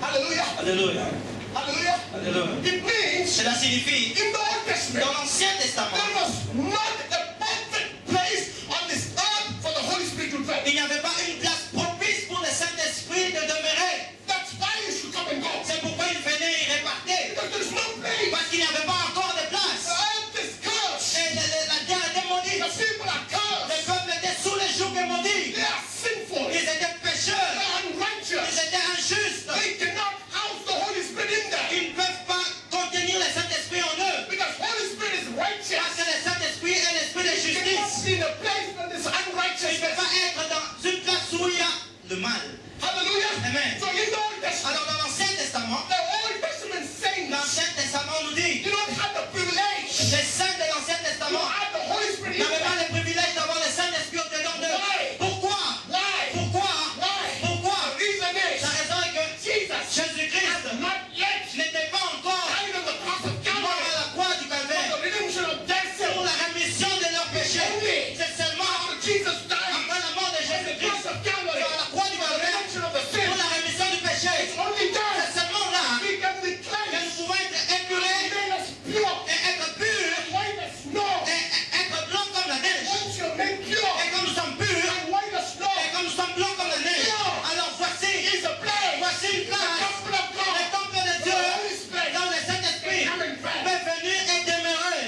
Hallelujah. Alléluia. Hallelujah. Alléluia. It means Cela signifie, in the Old Testament dans l'Ancien Testament, there was not a perfect place on this earth for the Holy Spirit to dwell. il n'y avait pas une place propice pour le Saint-Esprit de demeurer. That's why you should come and go. C'est pourquoi il venait y répartir. Because there's no place. Parce qu'il n'y avait pas encore de The place. earth is cursed. Et la terre était The maudite. people are Le cursed. peuple était sous les jougs et maudits. They are sinful. Ils étaient pécheurs. They are unrighteous. Ils étaient injustes. They cannot house the Holy Spirit in them. Ils ne peuvent pas contenir le Saint-Esprit en eux. Because Holy Spirit is Parce righteous. que le Saint-Esprit est l'Esprit de It cannot justice. be in a place where there's Il ne peut unrighteousness. pas être dans une place où il y a le mal. Hallelujah. Amen. So in the Old Testament, Alors dans l'Ancien Testament, the Old Testament saints, l'Ancien Testament nous dit, you don't have the privilege. les saints de l'Ancien You Testament have the Holy Spirit in n'avaient pas them. le privilège d'avoir le Saint-Esprit au-dedans d'eux. Why? Pourquoi? Why? Pourquoi? Why? Pourquoi? The reason is La raison est que Jesus Jésus-Christ has not yet n'était pas encore died on the cross of mort Calvary à la croix du for Calvaire the redemption of their pour sins. la rémission de leurs péchés. C'est seulement After Jesus died après la mort de on the cross Jésus-Christ of Calvary sur la croix du for the Calvaire redemption of the pour sins, la rémission du péché. it's only C'est then seulement là we can be que cleansed nous pouvons être and épurés made us pure et être purs and white as snow. et être blancs comme la neige. Once you're made pure Et comme nous sommes purs and white as snow, et comme nous sommes blancs comme la neige, alors voici is a place, une the place, temple of le God, temple de the Dieu, Holy Spirit dans le Saint-Esprit come and dwell. peut venir et demeurer.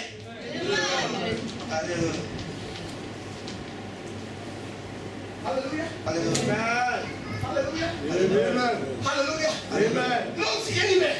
Alléluia. Hallelujah. Alléluia. Hallelujah. Amen. Hallelujah. Amen. Don't see anywhere.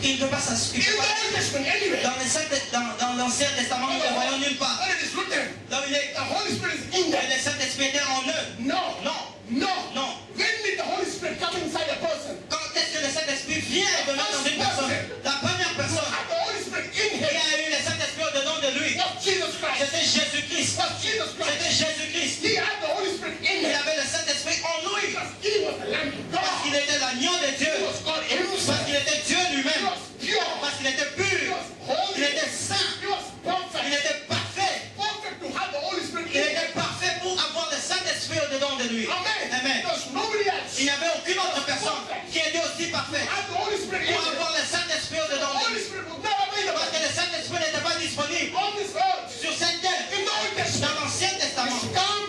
Il ne peut pas In s'assurer. the Old Testament, anywhere. Dans l'Ancien Testament, nous ne le voyons nulle part. When it is written, Là où il est, the Holy Spirit is in et there. le Saint-Esprit était en eux. No. Non. No. Non. When did the Holy Spirit come inside a person? Quand est-ce que le Saint-Esprit vient et demeure dans une personne? La première To personne have the Holy Spirit in qui him a eu le Saint-Esprit au-dedans de lui, was Jesus Christ. c'était Jésus-Christ. Was Jesus C'était Christ. Jésus-Christ. He had the Holy Spirit in Il him avait le Saint-Esprit en lui. because he was the Lamb of Parce God. qu'il était l'agneau de Dieu. He was God Parce himself. qu'il était Dieu He lui-même. was pure. Parce qu'il était He pur. was holy. Il était saint. He was Il perfect. était parfait. Perfect to have the Holy Spirit Il in était him. parfait pour avoir le Saint-Esprit au-dedans de lui. Amen. Amen. There's nobody else. Il n'y avait aucune autre personne qui était aussi parfaite Have the Holy Spirit in pour him. avoir le Saint-Esprit The au-dedans de Holy lui. Spirit was never Parce que available le Saint-Esprit n'était pas disponible on this earth. sur cette terre. In the Old Testament, Dans l'Ancien Testament,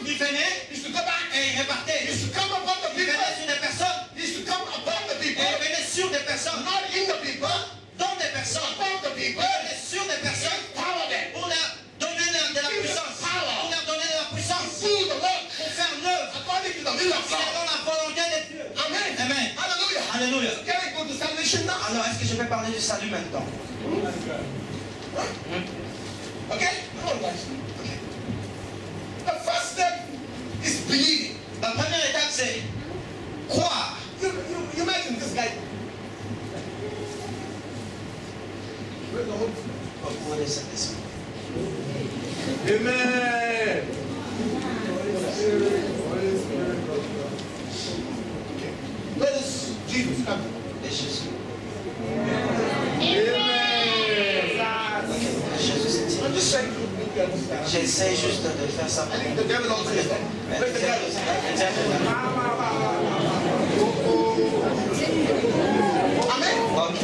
il venait he used to go back. et il repartait. He used to come upon the Il people. venait sur des personnes He used to come upon the et people. il venait sur des personnes, Not in the people. dans des personnes. Upon the Il people. venait sur des personnes Empower them. pour leur donner de la puissance. Pour leur donner de la puissance. Do the work Pour faire l'œuvre according to the will of God. selon la volonté de Dieu. Amen. Amen. Hallelujah. Alléluia. Can I go to salvation now? Alors, est-ce que je vais parler du salut maintenant? Okay? Come on, guys. The first step is believing. La première étape, c'est croire. You imagine this guy. Where's the Holy Spirit? Pour le Saint-Esprit. Amen. Where does Jesus come? Et Jésus. Amen. Jésus s'est dit. I'm just trying to make you understand. J'essaie juste de faire ça. I think the devil also is there. Mais Where's the devil? Amen. Ok.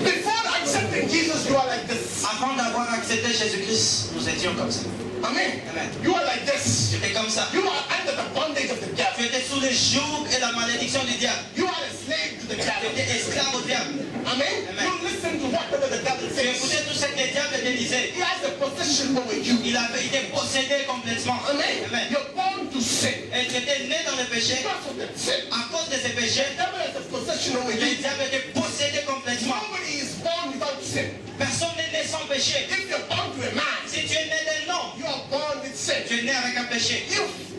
Before accepting Jesus, you are like this. Avant d'avoir accepté Jésus-Christ, nous étions comme ça. Amen. Amen. You are like this. J'étais comme ça. You are under the bondage of the Tu devil. étais sous le joug et la malédiction du diable. You are a slave to the Tu devil. étais esclave au diable. Amen. Amen. You listen to whatever the devil Tu says. écoutais tout ce que le diable te disait. He has a possession over you. Il avait été possédé complètement. Amen. Amen. You're born to sin. Et tu étais né dans le péché. Because of the sin. À cause de ces péchés, The devil possession over Le you. diable te possédé complètement. Nobody is born without sin. Personne n'est né sans péché. If you're born to a man, Si tu es né d'un homme, you are born with sin. tu es né avec un péché.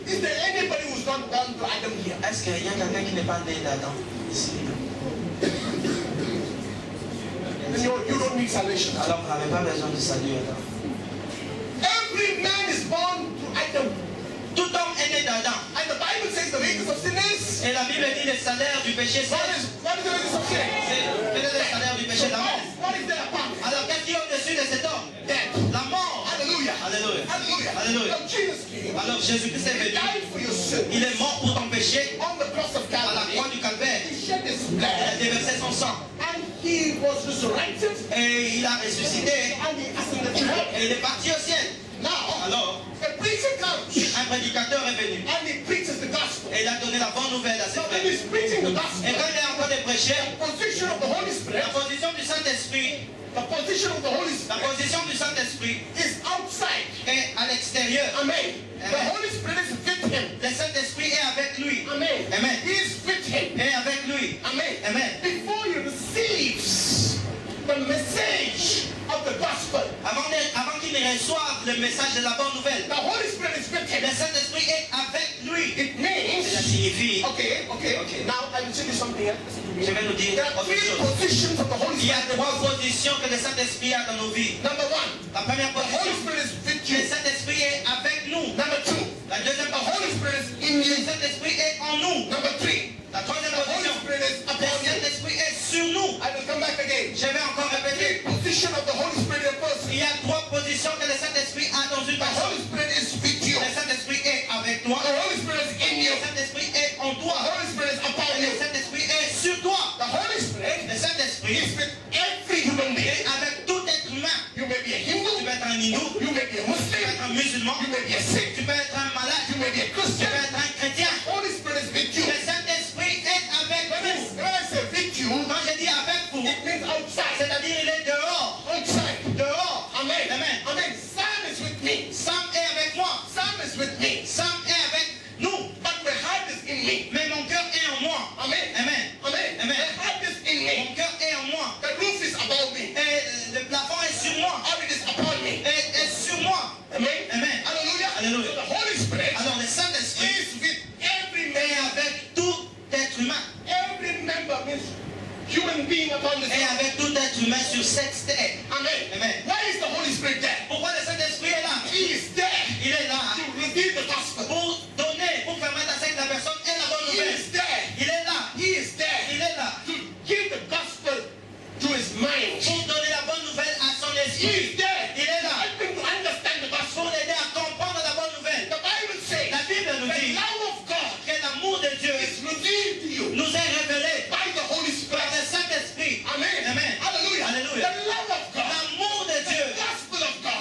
Is there anybody who's not born to Adam here? Est-ce qu'il y a quelqu'un qui n'est pas né d'Adam ici? Then you don't need salvation. Alors vous n'avez pas besoin de salut, Adam. Every man is born to Adam. Tout homme est né d'Adam. And the Bible says the wages of sin is. Et la Bible dit le salaire du péché, What is the wages of sin? quel est le salaire du péché? La mort. What is there upon? Alors qu'est-ce qu'il y a au-dessus de cet homme? Death. La mort. Hallelujah. Alléluia. Hallelujah. Alléluia. Now Jesus came. Alors Jésus-Christ est He venu. died for your sin. Il est mort pour ton péché On the cross of à la Calvary. croix du calvaire. He shed his Il a blood. déversé son sang. And he was resurrected. Et il a ressuscité. And he ascended to heaven. Et il est parti au ciel. Now, Alors, a preacher comes. un prédicateur est venu. And he preaches the gospel. Et il a donné la bonne nouvelle à ses So when frères. he's preaching the Et gospel, quand il est en train de prêcher, the position of the Holy Spirit, la position du Saint-Esprit, the position of the Holy la Spirit position du Saint-Esprit is outside. est à l'extérieur. Amen. The Holy Spirit is with him. Le Saint-Esprit est avec lui. Amen. Amen. He is with him. Et avec lui. Amen. Amen. Before you receive the message of the gospel, Avant qu'il ne reçoive le message de la bonne nouvelle, the Holy Spirit is with him. le Saint-Esprit est avec lui. It Cela means, signifie, okay. Now I will tell you something else. je vais nous dire There are autre three chose. positions of the Holy Il y a Spirit. trois positions que le Saint-Esprit a dans nos vies. Number one, La première the Holy position, Spirit is with le you. Saint-Esprit est avec nous. Number two, La deuxième the Holy position, Spirit is in le you. Saint-Esprit est en nous. Number three, La troisième the Holy position, Spirit is le upon you. Saint-Esprit est sur nous. I will come back again. Je vais encore répéter. Position of the Holy Spirit in a person. Il y a trois positions que le Saint-Esprit a dans une The Holy personne. Spirit is with you. Le Saint-Esprit est avec toi. The Holy Spirit is in you. Le Saint-Esprit est en The toi. Holy Spirit is upon Et le you. Saint-Esprit est sur toi. The Holy Spirit Le Saint-Esprit is with every human being. est avec tout être humain. You may be a Tu Hindu. peux être un hindou, You may be a tu peux Muslim. être un musulman, You may be a Sikh. tu peux être un malade, You may be a tu peux Christian. être un chrétien. The Holy Spirit is with you. Le Saint-Esprit est avec vous. When I say with you, Quand je dis avec vous, it means outside. c'est-à-dire il est dehors. Outside. Dehors. Amen. Amen. Amen. Sam is with me. Sam est avec moi. Sam is with me. Sam est avec nous. But my heart is in me. Mais mon cœur est en moi. Amen. Amen. Amen. Amen. My heart is in me. Mon cœur est en moi. The roof is above me. Et le plafond est sur moi. Or it is upon me. Et est sur moi. Amen. Amen. Hallelujah. Hallelujah. So the Holy Spirit Alors le Saint-Esprit is with every est man. avec tout être humain. Every member means human being upon this Et earth. avec tout être humain sur cette terre. Amen. Amen. Why is the Holy Spirit there? Pourquoi le Saint-Esprit est là? He is there Il est là to reveal the gospel. pour donner, pour permettre à ce que la personne ait la bonne He nouvelle. is there. Il est là. He is there Il est là to give the gospel to his mind. pour donner la bonne nouvelle à son He esprit. is there. Il est là Help him to understand the pour gospel. l'aider à comprendre la bonne nouvelle. The Bible says La Bible nous the dit love of God que l'amour de Dieu is revealed to you nous est révélé by the Holy par Spirit. le Saint-Esprit. Amen. Amen. Hallelujah. Hallelujah. The love of God, L'amour de Dieu, the gospel of God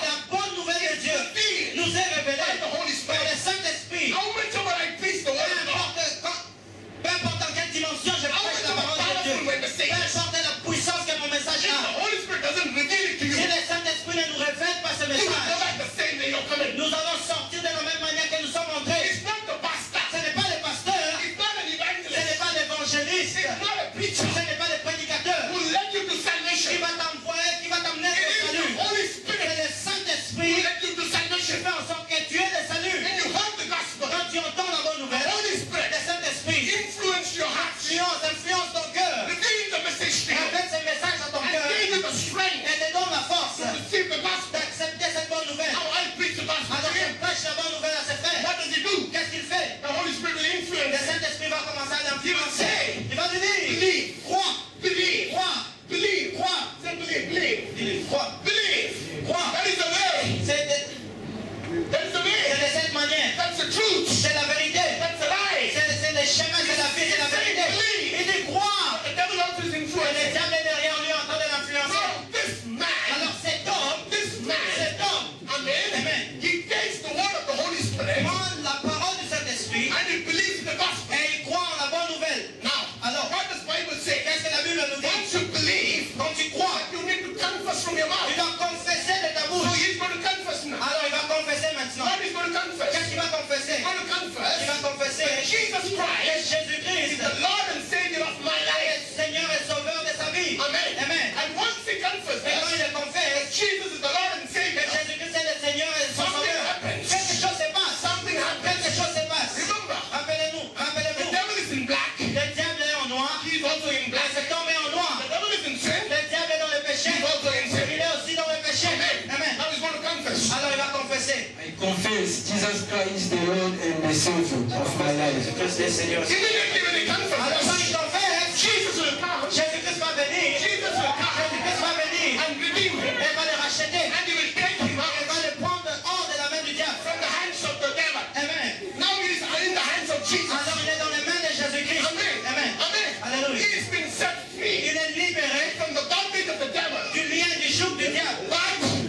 He's also in black. C'est tombé en noir. The devil is in sin. Le diable est dans le péché. He's also in sin. Il est aussi dans le péché. Amen. Now he's going to confess. Alors il va confesser. I confess Jesus Christ the Lord and the Savior of my life. Jésus-Christ est Seigneur. Immediately when he Alors quand confesses, il confesse, Jesus will come. Jésus-Christ va venir. Jesus will come Jésus-Christ va venir. and redeem him. Et va le racheter. And he will take him Il out va le prendre hors de la main du diable. from the hands of the devil. Amen. Now he is in the hands of Jesus. Alors il est dans les mains de Jésus-Christ. Amen. Amen. Amen. Alléluia. He's been set free Il est libéré from the bondage of the devil. du lien du joug du diable.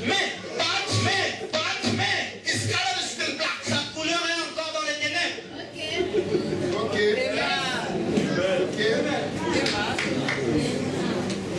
Mais His color is still black. sa couleur est encore dans les ténèbres. Okay.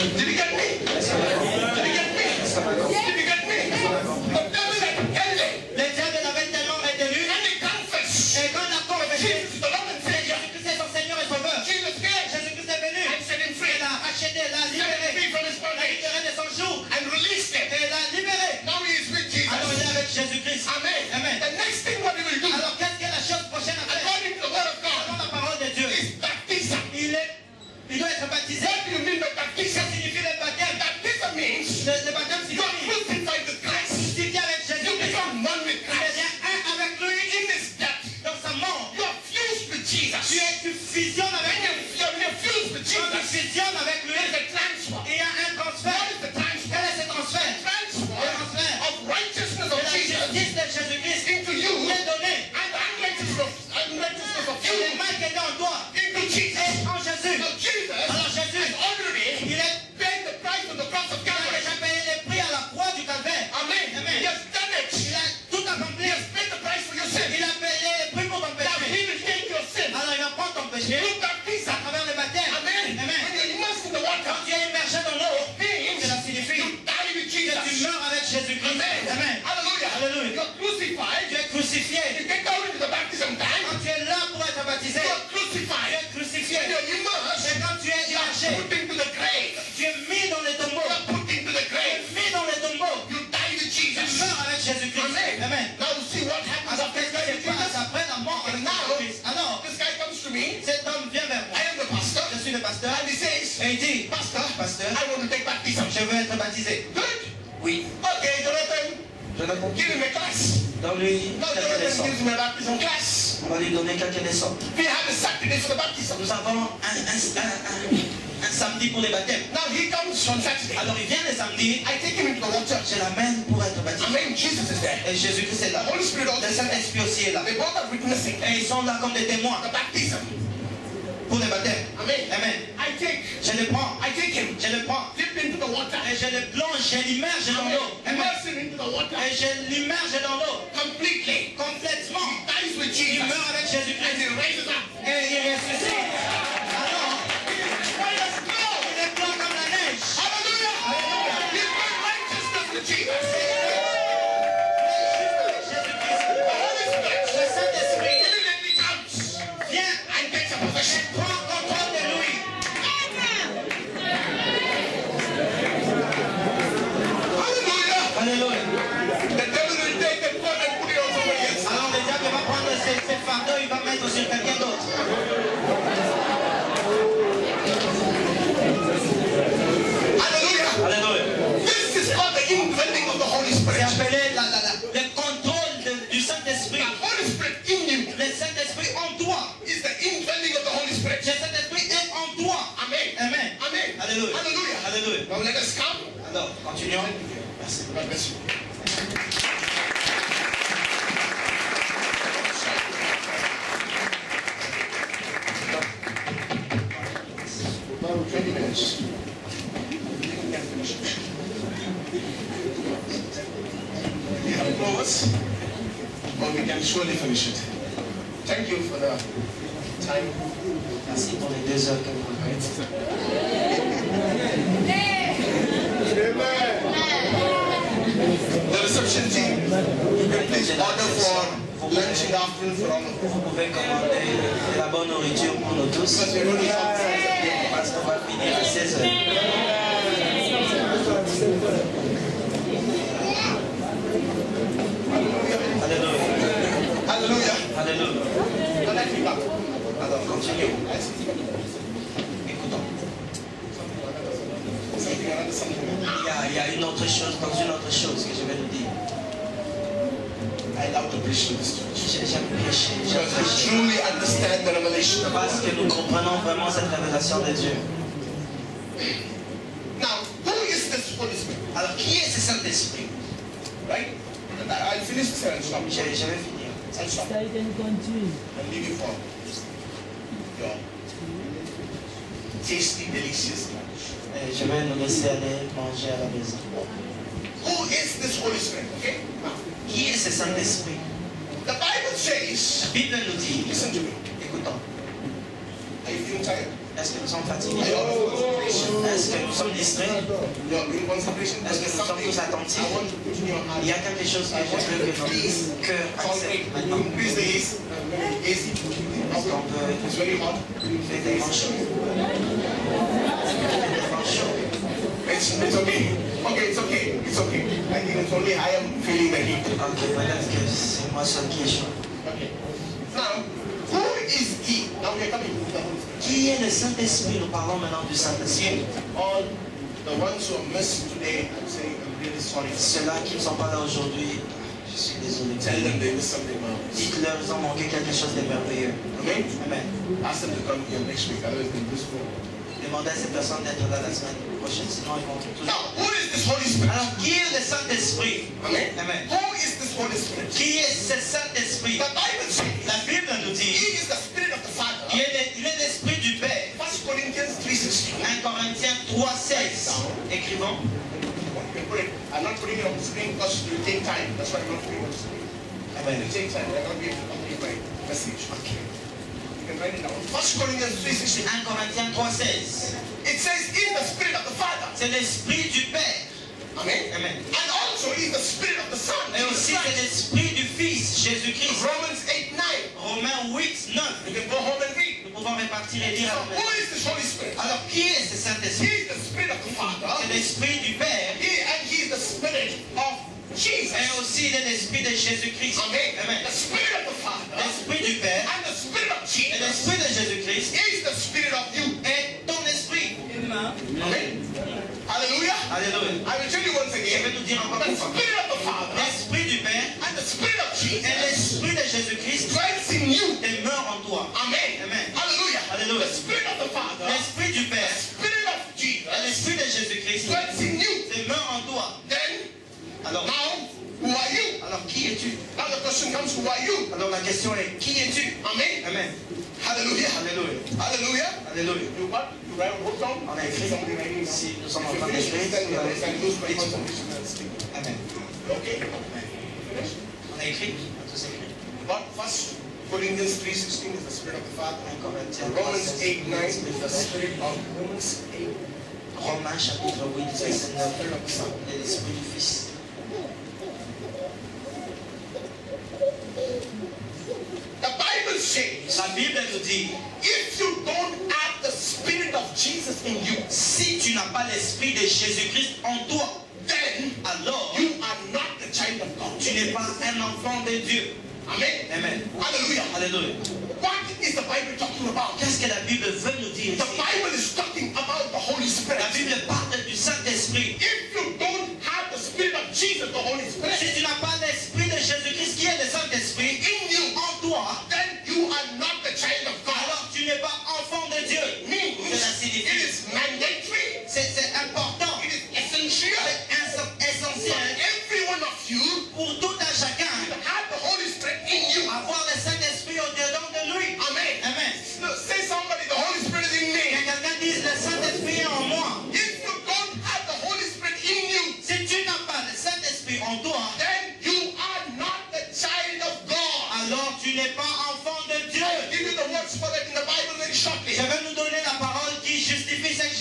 Did you get me? Did you get me? Did you get me? The devil had held him. Le diable l'avait tellement retenu. And he confessed. Et quand il a confessé, Jesus is the Lord and Savior. Jésus-Christ est son Seigneur et Sauveur. Jesus came Jésus-Christ est venu. and set him free. Il l'a racheté, l'a Set him libéré. free from his L'a bondage libéré de son joug. and released him. Et l'a libéré. Now he is with Jesus. Alors il est avec Jésus-Christ. Amen. Amen. The next thing what he will do, Alors qu'est-ce que la chose prochaine à faire? according to the word of God, Selon la parole de Dieu, is baptism. il doit être baptisé. What do you mean by Ça baptism? signifie le baptême. Baptism means Le baptême you are signifie crucified with Christ. crucifié avec You Jésus-Christ. become one with Tu Christ. deviens un avec lui In his death, dans sa mort. you are fused with Jesus. Tu fusionnes avec When lui. you're fused with Quand tu Jesus, fusionnes avec lui, there is a transfer. il y a un transfert. What is the transfer? Quel est ce transfert? Transfer of righteousness De of la Jesus justice de Jésus-Christ into you qui est donnée. and unrighteousness of Et le you mal qui est en toi into Jesus. est en Jésus. Now Jesus Alors Jésus, has already il est paid the price on the cross of il a Calvary. déjà payé le prix à la croix du calvaire. Amen. Amen. He has done it. Il a tout He accompli. has paid the price for your sin. Il a payé le prix pour ton Now péché. he will take your sin. Alors il va prendre ton péché Through baptism. à travers le baptême. Amen. Amen. When you're immersed in the water, Quand tu es immergé dans l'eau, means cela signifie you die with que tu Jesus. meurs avec Jésus-Christ. Amen. Amen. Hallelujah. Hallelujah. You're crucified. Tu es crucifié. You get down into the baptism tank. Quand tu es là pour être baptisé, You're tu crucified. es crucifié. When you're immersed, Et quand tu es immergé, you're put into the grave. tu es mis dans les tombeaux. You're put into the Tu es grave. mis dans les tombeaux. You die with Tu Jesus. meurs avec Jésus-Christ. Amen. Amen. Now you see what happens Alors after qu'est-ce qui se passe Jesus. après la mort avec And now, Jésus-Christ? Alors, this guy comes to me. cet homme vient vers moi. I am the pastor. Je suis le pasteur. And he says, Et il dit, Pastor, Pasteur, I want to take baptism. je veux être baptisé. Good. Oui. Okay, Jonathan, Jonathan, give him a class. donne-lui Now quelques Jonathan leçons. gives him a baptism class. On va lui donner quelques leçons. We have a Saturday for the baptism. Nous avons un samedi pour les baptêmes. Now he comes on Saturday. Alors il vient le samedi, I take him into the water. je l'amène pour être baptisé. Amen. Jesus is there. Et Jésus-Christ est là. The Holy Spirit also Le is there. Saint-Esprit aussi est là. They both are witnessing Et ils sont là comme des témoins the baptism. pour les baptêmes. Amen. Amen. Je le prends. I take him. Je le prends. Dip into the water. Et je le plonge, je l'immerge dans Amen. l'eau. Amen. Immerse him into the water. Et je l'immerge dans l'eau. Completely. Complètement. Dies with Il Jesus. meurt avec And Jésus-Christ. he raises up. Et il ressuscite. Alors, White as snow. il est blanc comme la neige. Hallelujah. Hallelujah. He's been righteousness with Jesus. Jésus-Christ. The Holy Spirit Le Saint-Esprit immediately comes vient and takes a possession. et prend contrôle de lui. Hallelujah. Alléluia. The devil will take the blood and put it on somebody else. Alors le diable va prendre ce fardeau, il va mettre sur quelqu'un d'autre. Hallelujah. Alléluia. This is called the indwelling of the Holy C'est Spirit. appelé le contrôle du Saint-Esprit. The Holy Spirit in you Le Saint-Esprit en toi. is the indwelling of the Holy Spirit. Le Saint-Esprit est en toi. Amen. Amen. Amen. Alléluia. Hallelujah. Alléluia. Now let us come. Alors, continuons. Merci. God bless you. About 20 minutes. We have close, but we can surely finish it. Thank you for the time. Merci pour les 2 heures que vous m'avez fait. The reception team, you can please order for lunch in the afternoon for all of us. Vous pouvez commander de la bonne nourriture pour nous tous. Because we're running out. Parce qu'on va finir à 16 heures. Alléluia. Hallelujah. Alléluia. Now let me back. Alors, continuons. Écoutons. il y a une autre chose, dans une autre chose que je vais nous dire. I love to preach to this church. J'aime prêcher, Because I truly understand the revelation of parce God. que nous comprenons vraiment cette révélation de Dieu. Now, who is this Holy Spirit? Alors, qui est ce Saint-Esprit? Right? And I'll finish this and stop. Je vais finir. I'll stop. Ça, il continue. And leave you for your tasty, delicious lunch. Et je vais nous laisser aller manger à la maison. Who is this Holy Spirit? Okay? Now, Qui est ce Saint-Esprit? the Bible says, La Bible nous dit, listen to me. écoutons, Are you feeling tired? est-ce que nous sommes Are fatigués? you all in concentration? Est-ce que nous sommes distraits? You're in concentration? Est-ce que There's nous sommes something tous attentifs? I want to put in your heart. Il y a quelque chose que je veux que notre cœur accepte maintenant. Increase the AC. AC. Est-ce qu'on peut It's very hot. faire tellement chaud? Il fait tellement chaud. It's okay. Okay, it's okay. It's okay. I think it's only I am feeling the heat. Ok, peut-être que c'est moi seul qui est chaud. Okay. Now, who is he? Now we are coming to the Holy Spirit. Qui est le Saint-Esprit? Nous parlons maintenant du Saint-Esprit. All the ones who are missed today, I'm saying I'm really sorry. Ceux-là qui ne sont pas là aujourd'hui, je suis désolé. Tell them they missed something marvelous. Dites-leur qu'ils ont manqué quelque chose de merveilleux. Amen. Amen. Ask them to come here next week. Otherwise, they'll just go. Demandez à ces personnes d'être là la semaine prochaine, sinon ils vont tous. Now, who is this Holy Spirit? Alors, qui est le Saint-Esprit? Amen. Amen. Who is this Holy Spirit? Qui est ce Saint-Esprit? The Bible says La Bible nous dit, he is the Spirit of the Father. il est l'Esprit du Père. 1 Corinthians 3:16. 1 Corinthiens 3:16. Écrivons. You can put it. I'm not putting it on the screen because it will take time. That's why I'm not putting it on the screen. It Amen. will take time. I will not be able to complete my message. Okay. You can write it down. 1 Corinthians 3:16. 1 Corinthiens 3:16. It says he is the Spirit of the Father. C'est l'Esprit du Père. Amen. Amen. And also he is the Spirit of the Son. Et Jesus aussi c'est Christ. l'Esprit du Fils, Jésus-Christ. Romans 8:9. Romains 8:9. You can go home and read. Nous pouvons répartir et lire à la Who maison. is this Holy Spirit? Alors, qui est ce He Saint-Esprit? is the Spirit of the Father. C'est l'Esprit du Père. He is the Spirit of Jesus. Et aussi il est l'Esprit de Jésus-Christ. Amen. Amen. The Spirit of the Father L'Esprit du Père and the Spirit of et Jesus l'Esprit de Jésus-Christ is the Spirit of you. est ton esprit. Amen. Hallelujah. Alléluia. I will tell you once Je again. vais nous dire encore The une fois. Spirit of the Father L'Esprit du Père and the Spirit of et Jesus l'Esprit de Jésus-Christ dwells in you. demeure en toi. Amen. Amen. Hallelujah. Hallelujah. The Spirit of the Father, L'Esprit du the Père Spirit of et Jesus l'Esprit de Jésus-Christ dwells in you. demeure en toi. Then, Alors, now, who are you? alors qui es-tu? Now the question comes, who are you? Alors la question est, qui es-tu? Amen. Amen. Hallelujah. Alléluia. Hallelujah. Alléluia. You what? You wrote down? On a écrit. Something writing down. Si nous sommes en If you train finish d'écrire, this, then vous avez I can lose my écrit. concentration and sleep. Amen. Okay? Finish? On a écrit. On a tous écrit. What? 1 Corinthians 3:16 is the Spirit of the Father. 1 Corinthiens Romans 3:16, 8:9 is the l'Esprit Spirit of Romans 8. Romains chapitre 8, verset 9, et l'Esprit du Fils. The Bible says, La Bible nous dit, if you don't have the Spirit of Jesus in you, si tu n'as pas l'Esprit de Jésus-Christ en toi, then alors you are not the child of God. tu n'es pas un enfant de Dieu. Amen. Amen. Hallelujah. Alléluia. What is the Bible talking about? Qu'est-ce que la Bible veut nous dire The ici? Bible is talking about the Holy Spirit. La Bible parle du Saint-Esprit. If you don't have the Spirit of Jesus, the Holy Spirit, Si tu n'as pas l'Esprit de Jésus-Christ qui est le Saint-Esprit in you, en toi, then you are not the child of God. alors tu n'es pas enfant de Dieu. Means Cela it signifie, is mandatory, c'est important, it is essential c'est for essentiel every one of you pour tout un chacun to have the Holy Spirit in you. avoir le Saint-Esprit au-dedans de lui. Amen. Amen. No, say somebody, the Holy Spirit is in Que me. quelqu'un dise le Saint-Esprit est en moi. If you don't have the Holy Spirit in you, Si tu n'as pas le Saint-Esprit en toi, then you are not the child of God. alors tu n'es pas enfant de Dieu. I'll give you the words for that in the Bible very shortly. Je vais nous donner la parole qui justifie cette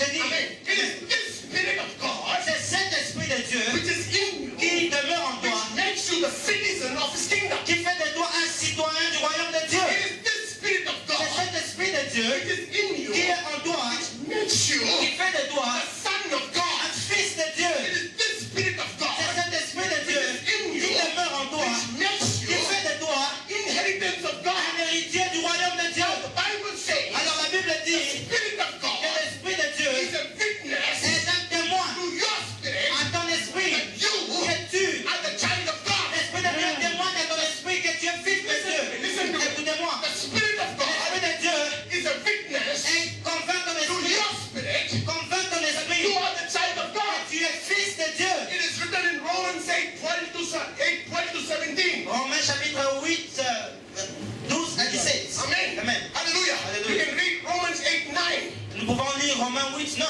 Romains 8, 9.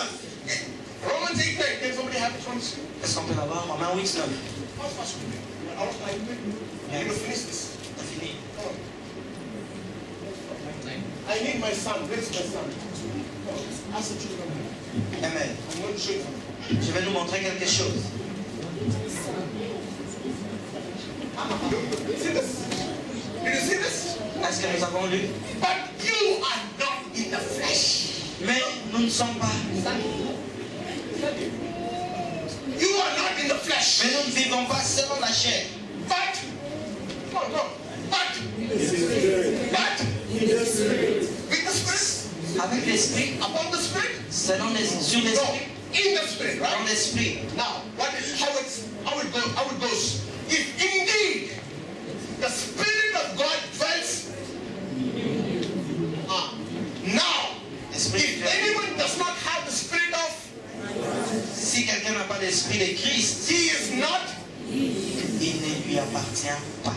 Romans 8, 9. Can somebody have it from us? Est-ce qu'on peut l'avoir? Romains 8, 9. Fast. I will finish this. T'as fini? Come on. I need my son. Where's my son? Come on. Ask the children. Amen. I'm going to show you something. Je vais nous montrer quelque chose. See this? Did you see this? Est-ce que nous avons lu? But you are not in the flesh. Mais nous ne sommes pas. You are not in the flesh. Mais nous ne vivons pas selon la chair. But, with the Spirit, Avec l'esprit, upon the Spirit, sur no, l'esprit, in the Spirit, dans right? l'esprit. Now, how it goes? If indeed the Spirit of God dwells, now, if anyone does not have the Spirit of, Si quelqu'un n'a pas l'esprit de Christ, he is not. il ne lui appartient pas.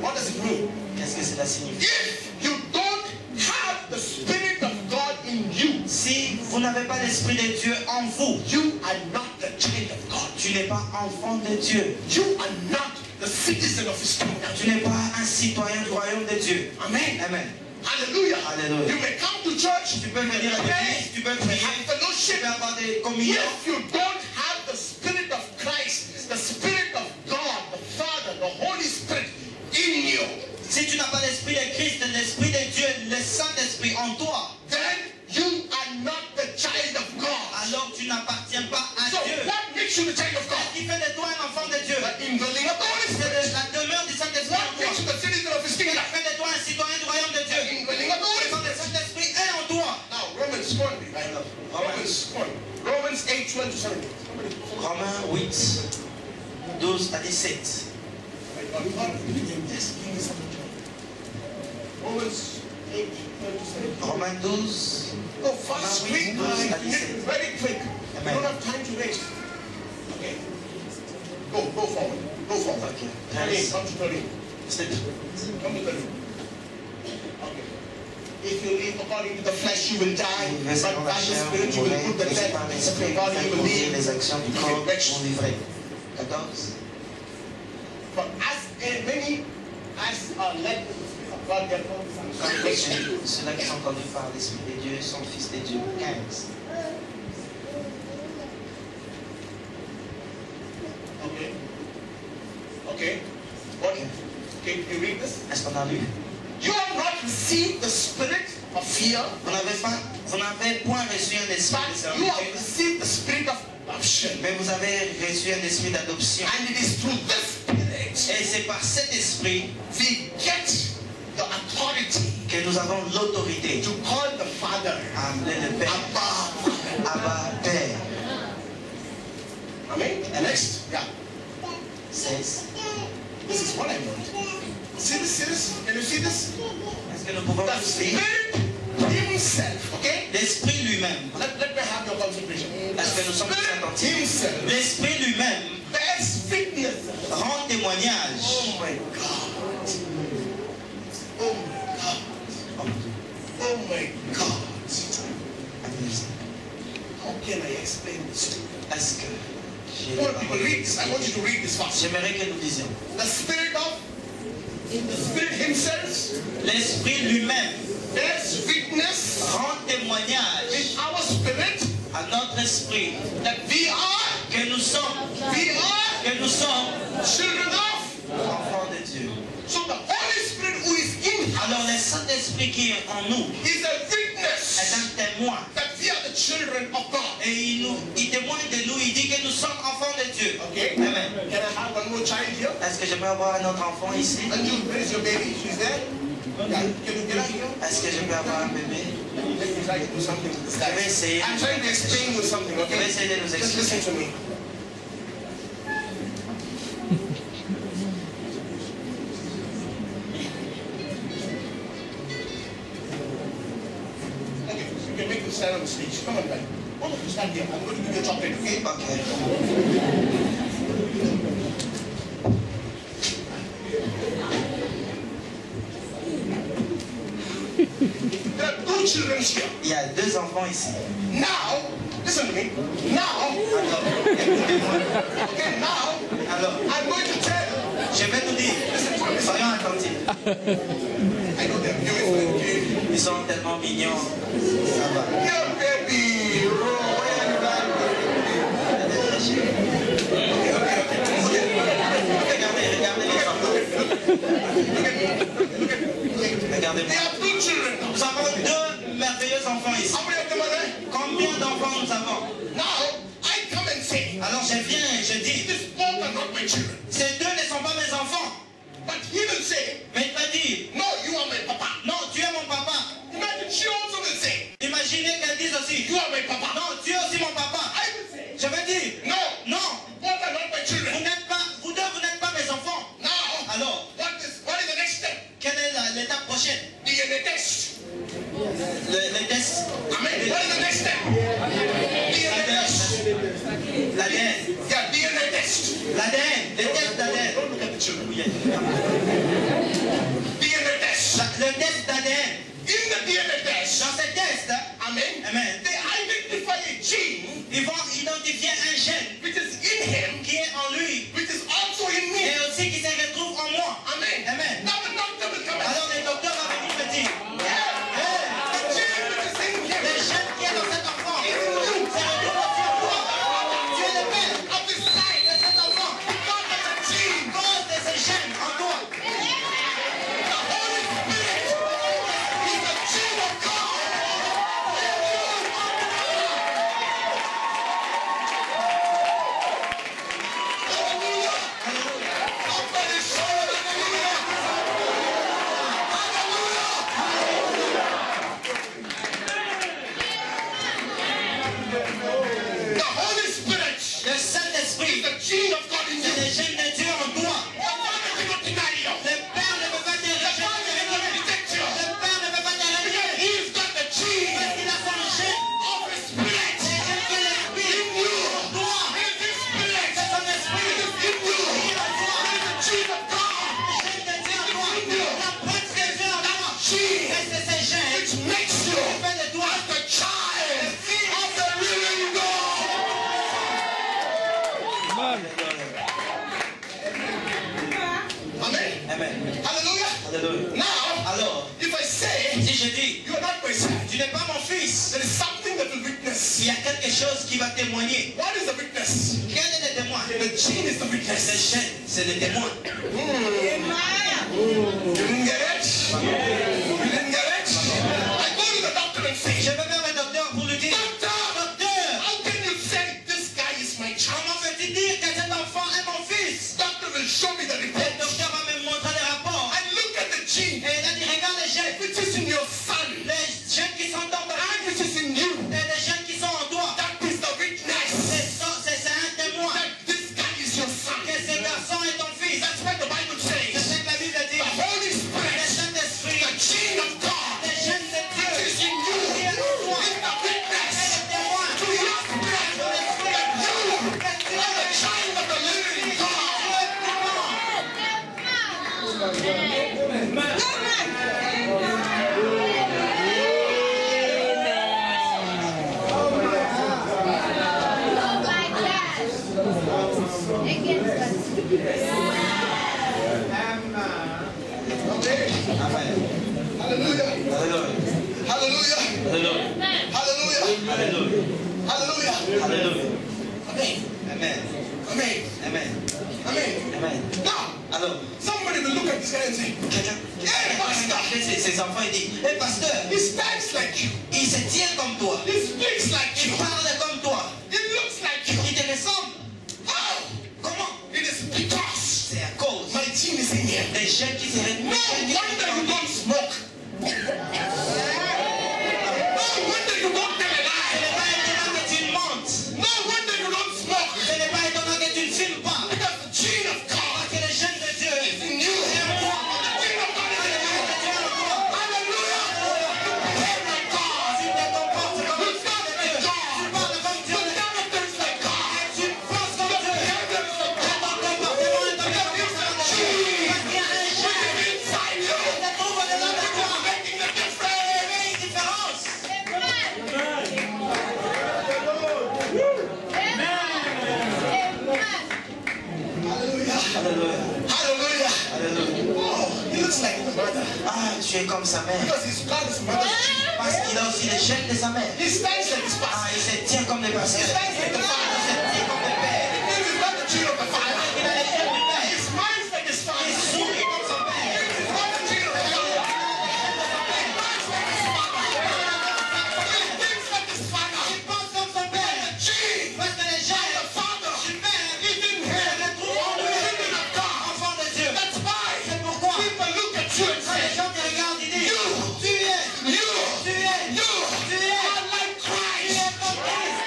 What does it mean? Qu'est-ce que cela signifie? If you don't have the Spirit of God in you, Si vous n'avez pas l'esprit de Dieu en vous, you are not the child of God. tu n'es pas enfant de Dieu. You are not the citizen of His kingdom. Tu n'es pas un citoyen du royaume de Dieu. Amen. Amen. Hallelujah. Alléluia. You may come to church, Tu peux venir à l'église, tu peux prier, have tu fellowship. peux avoir des communions. If you don't have the Spirit of Christ, the Spirit of God, the Father, the Holy Spirit in you, Si tu n'as pas l'esprit de Christ, l'esprit de Dieu, le Saint-Esprit en toi, then you are not the child of God. alors tu n'appartiens pas à So Dieu. what makes you the child of God? Qui fait de toi un enfant de Dieu? The indwelling of the Holy C'est Spirit. la demeure du Saint-Esprit en What toi. makes you the citizen of His Qui kingdom? fait de toi un citoyen du royaume de Dieu? The indwelling of the Holy Le Spirit. Saint-Esprit est en toi. Now, Romans 1, right? Romans 8, 12 to 17. Romains 8, 12 à 17. Romans 8, 12 to 17. Romains 12. Go fast, quick, very quick. You Amen. don't have time to waste. Okay. Go forward. Go forward. Okay. 13, come to 13. C'est Come to 13. Okay. If you live according to the flesh, you will die. But selon la by the chair, Spirit, vous you will mourrez, put the mais death par of l'esprit, the body, you will accomplir live. les actions du corps vont vivre. 14. For as many as are led to the Spirit of God, they are called sons of Comme God. ceux-là qui sont conduits par l'Esprit de Dieu sont fils de Dieu. 15. Okay. What? Okay, you read this. Est-ce qu'on a lu? You have not received the spirit of fear, Vous n'avez point reçu un esprit but de you have servitude, received the spirit of adoption. mais vous avez reçu un esprit d'adoption. And it is through this spirit Et c'est par cet esprit we get the authority que nous avons l'autorité to call the Father à appeler le Père, Abba. Abba, Père. Amen. Next. Yeah. 16. This is what I want. See this? Can you see this? Est-ce que nous pouvons The aussi Spirit Himself. Okay? l'esprit lui-même? Let me have your concentration. Est-ce que nous sommes tous Spirit attentifs? Himself L'esprit lui-même bears witness. rend témoignage. Oh my God. Oh my God. Oh my God. How can I explain this to you? Est-ce que j'ai I want people to read this. I want you to read this fast. J'aimerais que nous disions. The Spirit Himself L'esprit lui-même bears witness rend témoignage in our spirit à notre esprit that we are que nous sommes children of. enfants de Dieu. So the Holy Spirit who is in us Alors le Saint-Esprit qui est en nous is a est witness un témoin. that we are the children of God. Et il témoigne de nous, il dit que nous sommes enfants de Dieu. Okay? Amen. Can I have one more child here? Est-ce que je peux avoir un autre enfant ici? And you, where is your baby? She's there? Yeah. Can you get her here? Est-ce que je peux avoir un bébé? Let me try to do something with this Je vais guy. essayer. I'm trying to explain you something, Je vais okay? essayer de nous Just expliquer. listen to me. Okay, you can make him stand on the stage. Come on, guys. All of you stand here. I'm going to give you a chocolate, okay? Ok. There are 2 children here. Il y a 2 enfants ici. Now, listen to me. Now, Alors, écoutez-moi. okay, now, Alors, I'm going to tell you. je vais nous dire, soyons attentifs. I know they're beautiful. Ils sont tellement mignons. Ça va. Yeah, baby. Regardez les enfants. Regardez-moi. There are 2 children now. Nous avons 2 merveilleux enfants ici. How many of them are there? Combien d'enfants nous avons? Now, I come and say, Alors je viens et je dis, these both are not my children. ces 2 ne sont pas mes enfants. But he will say, Mais il va dire, no, you are my papa. non, tu es mon papa. Imagine she also will say, Imaginez qu'elle dise aussi, you are my papa. non, tu es aussi mon papa. I will say, Je vais dire, no, non, both are not my vous children. n'êtes pas, vous deux, vous n'êtes pas mes enfants. Now, Alors, what is the next step? quelle est l'étape prochaine? DNA test. Le test. Amen. What is the next step? DNA test. L'ADN. Yeah, DNA test. L'ADN. Les tests d'ADN. Don't look at the children. Oui. DNA test. Le test d'ADN. In the DNA test, Dans ce test, amen, amen, they identify a gene ils vont identifier un gène which is in him, qui est en lui which is also in me. et aussi qui se retrouve en moi. Amen. Amen. Now the doctor will come and Alors le docteur va venir me dire, yeah, the gene which is in him le gène qui est dans cet enfant, is in se you. retrouve aussi en toi. Tu es le père Of this side, de cet enfant. because of the gene, Cause de ce gène en toi. the Holy Spirit is the gene of God. Hallelujah. Somebody shout hallelujah. Hallelujah. The Holy Spirit Le Saint-Esprit, is the gene of God in c'est you. le gène de Dieu en toi. Your father cannot deny you. Le Père ne peut pas te Your rejeter. father cannot reject you. Le Père ne peut pas te Because rejeter. he's got the gene Parce qu'il a son gène. of the Spirit C'est le gène de l'Esprit in you. en toi. It is His Spirit. C'est son esprit It is in you. qui est en toi. It is the gene of God. Le gène de Dieu en toi. La prince de Dieu en toi. Gene Et c'est ce gène which makes you qui fait de toi as the child of the living God. Amen. Amen. Hallelujah. Alléluia. Now, Alors, if I say si je dis, you are not my son, tu n'es pas mon fils, there is something that will witness. il y a quelque chose qui va témoigner. What is the witness? Quel est le témoin? The gene is the Le witness. gène, c'est le témoin. You didn't get it? You didn't get it? I go to the doctor and Je say, vais vers le docteur pour lui dire, docteur, how can you say this guy is my child? comment peux-tu dire que cet enfant est mon fils? Doctor will show me the Le report. docteur va me montrer le rapport. I look at the gene. Et il a dit, regarde les gènes. Which is in your son. Les gènes qui sont dans ta And which is in you. et les gènes qui sont en toi. That is the witness. C'est un témoin That this guy is your son. que ce garçon est ton fils. That's what the Bible C'est says. ce que la Bible dit. The Holy Le Spirit, Saint-Esprit, the gene of God, les gènes de Dieu, which is in you, qui est en toi, is the witness est le témoin to your spirit de l'Esprit. that you Que tu are the es child of the living God. Okay. Amen. Hallelujah. Alléluia. Hallelujah. Alléluia. Hallelujah. Alléluia. Hallelujah. Alléluia. Amen. Amen. Amen. Amen. Amen. Amen. Now, Alors, somebody will look at this guy and say, quelqu'un regarde ses enfants et dit, hé pasteur, he stands like you. il se tient comme toi. He speaks like Il you. parle comme toi. He looks like you. Il te ressemble. How? Comment? It is because C'est à cause my gene is in here. des jeunes qui se No wonder you don't smoke. No wonder you don't tell a Ce n'est lie. pas étonnant que tu mentes. No wonder you don't smoke. Ce n'est pas étonnant que tu ne filmes pas. Because the gene of God Parce que le jeune de Dieu is in you. est en toi. The gene of God is in you. Le Dieu en toi. Hallelujah. You behave like God. Tu te comportes comme You le Fils talk de like Dieu. Tu God. parles comme Dieu. You characters like God. Tu penses comme You Dieu. behavior is like Ton God. comportement est comme le comportement de Dieu. Parce qu'il y a un jeune Inside you. qui se trouve sa mère. Because he's got his mother's gene. Parce qu'il a aussi les gènes de sa mère. He stands like his Ah, father. il se tient comme les pasteurs. He stands like the Il father. se tient comme les pères. He's got the gene of the father. Il a les gènes du père. His mind's like his Il father. sourit comme son père. He's got the gene of the father. He minds like his father. He thinks like his father. Il pense comme son père. The gene Parce que les gènes of the father du père, is in him. le trouve en lui. Children of God. Enfant de Dieu. That's why C'est pourquoi people look at you and quand les say, gens te regardent, ils disent, You. tu es, You, tu es, you tu es, are like tu es Christ. comme Christ.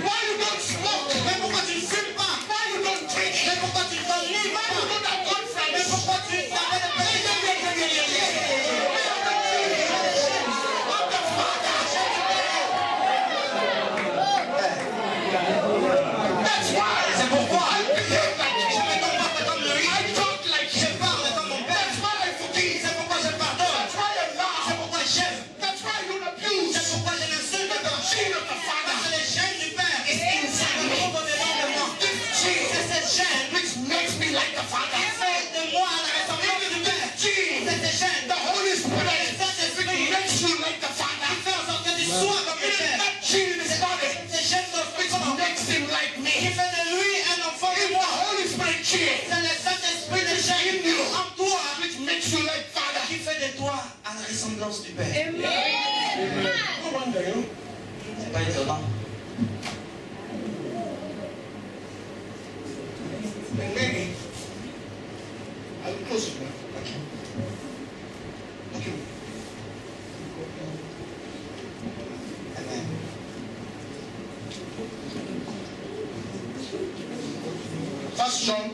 Why you don't smoke? Mais pourquoi tu ne fumes pas? Why you don't drink? Mais pourquoi tu ne t'ennuies Why you pas? don't have good Mais friends? pourquoi tu ne t'appelles pas? Of the Father. That's why. C'est pourquoi I behave like je him. me comporte comme lui. I talk like Je him. parle comme mon père. That's why I forgive. C'est pourquoi je pardonne. That's why I C'est love. pourquoi j'aime. That's why I don't abuse. C'est pourquoi je n'insulte But the pas. gene of the Parce Father que les gènes du Père is inside se me. trouvent au-dedans de moi. This gene C'est cette gène which makes me like the Father. qui fait de moi la ressemblance du Père. Gene. C'est cette gène The Holy Spirit Le Saint-Esprit makes you like the qui Father. fait en sorte que tu sois comme le Père. That gene is body Ces gènes which d'enfant makes him like qui me. fait de lui un enfant It's de the moi. Holy Spirit gene C'est le Saint-Esprit de gène en toi which makes you like Father. qui fait de toi à la ressemblance du Père. No wonder, you know. C'est pas étonnant. And maybe I'll close it now. Okay. Amen. First John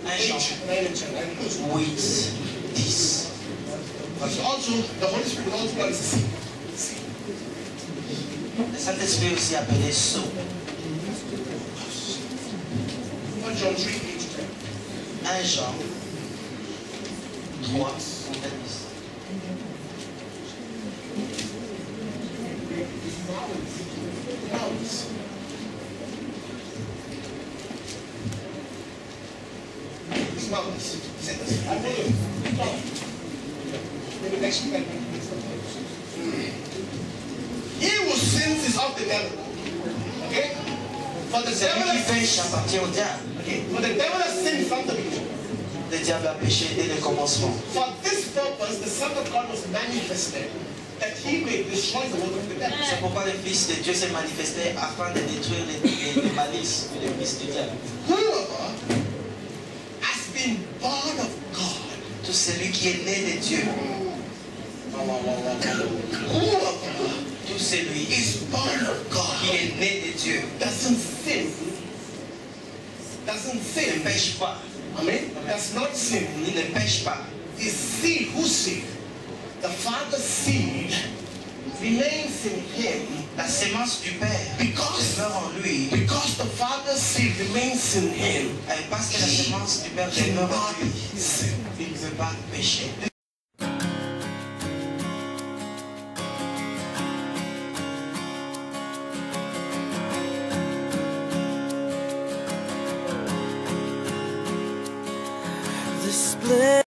1 8, Jean 9 and 10. I'll close it. 8, 10. But also, the Holy Spirit also wants to see. Le Saint-Esprit aussi appelé sceau. 1 John 3, 8 to 10. 1 Jean 3, 10. Mouths. His mouths. I will. Maybe next week I can do something. He who sins is of the devil. Okay? For the devil Celui qui has, pêche appartient au diable. okay, for the devil has sinned from the beginning. Le diable a péché dès le commencement. For this purpose, the Son of God was manifested, that he may destroy the work of the devil. C'est pourquoi le Fils de Dieu s'est manifesté afin de détruire les malices et les fils du diable. Whoever has been born of God, Tout celui qui est né de Dieu, whoever tout celui is born of qui God est né de Dieu doesn't sin. Doesn't ne sin. pêche pas. Amen. Does not sin. Il ne pêche pas. His seed, whose seed? The Father's seed remains in him La sémence du Père demeure en lui. because the Father's seed remains in him. Et parce que la sémence du Père demeure en Cannot lui, sin. il ne peut pas pécher. The split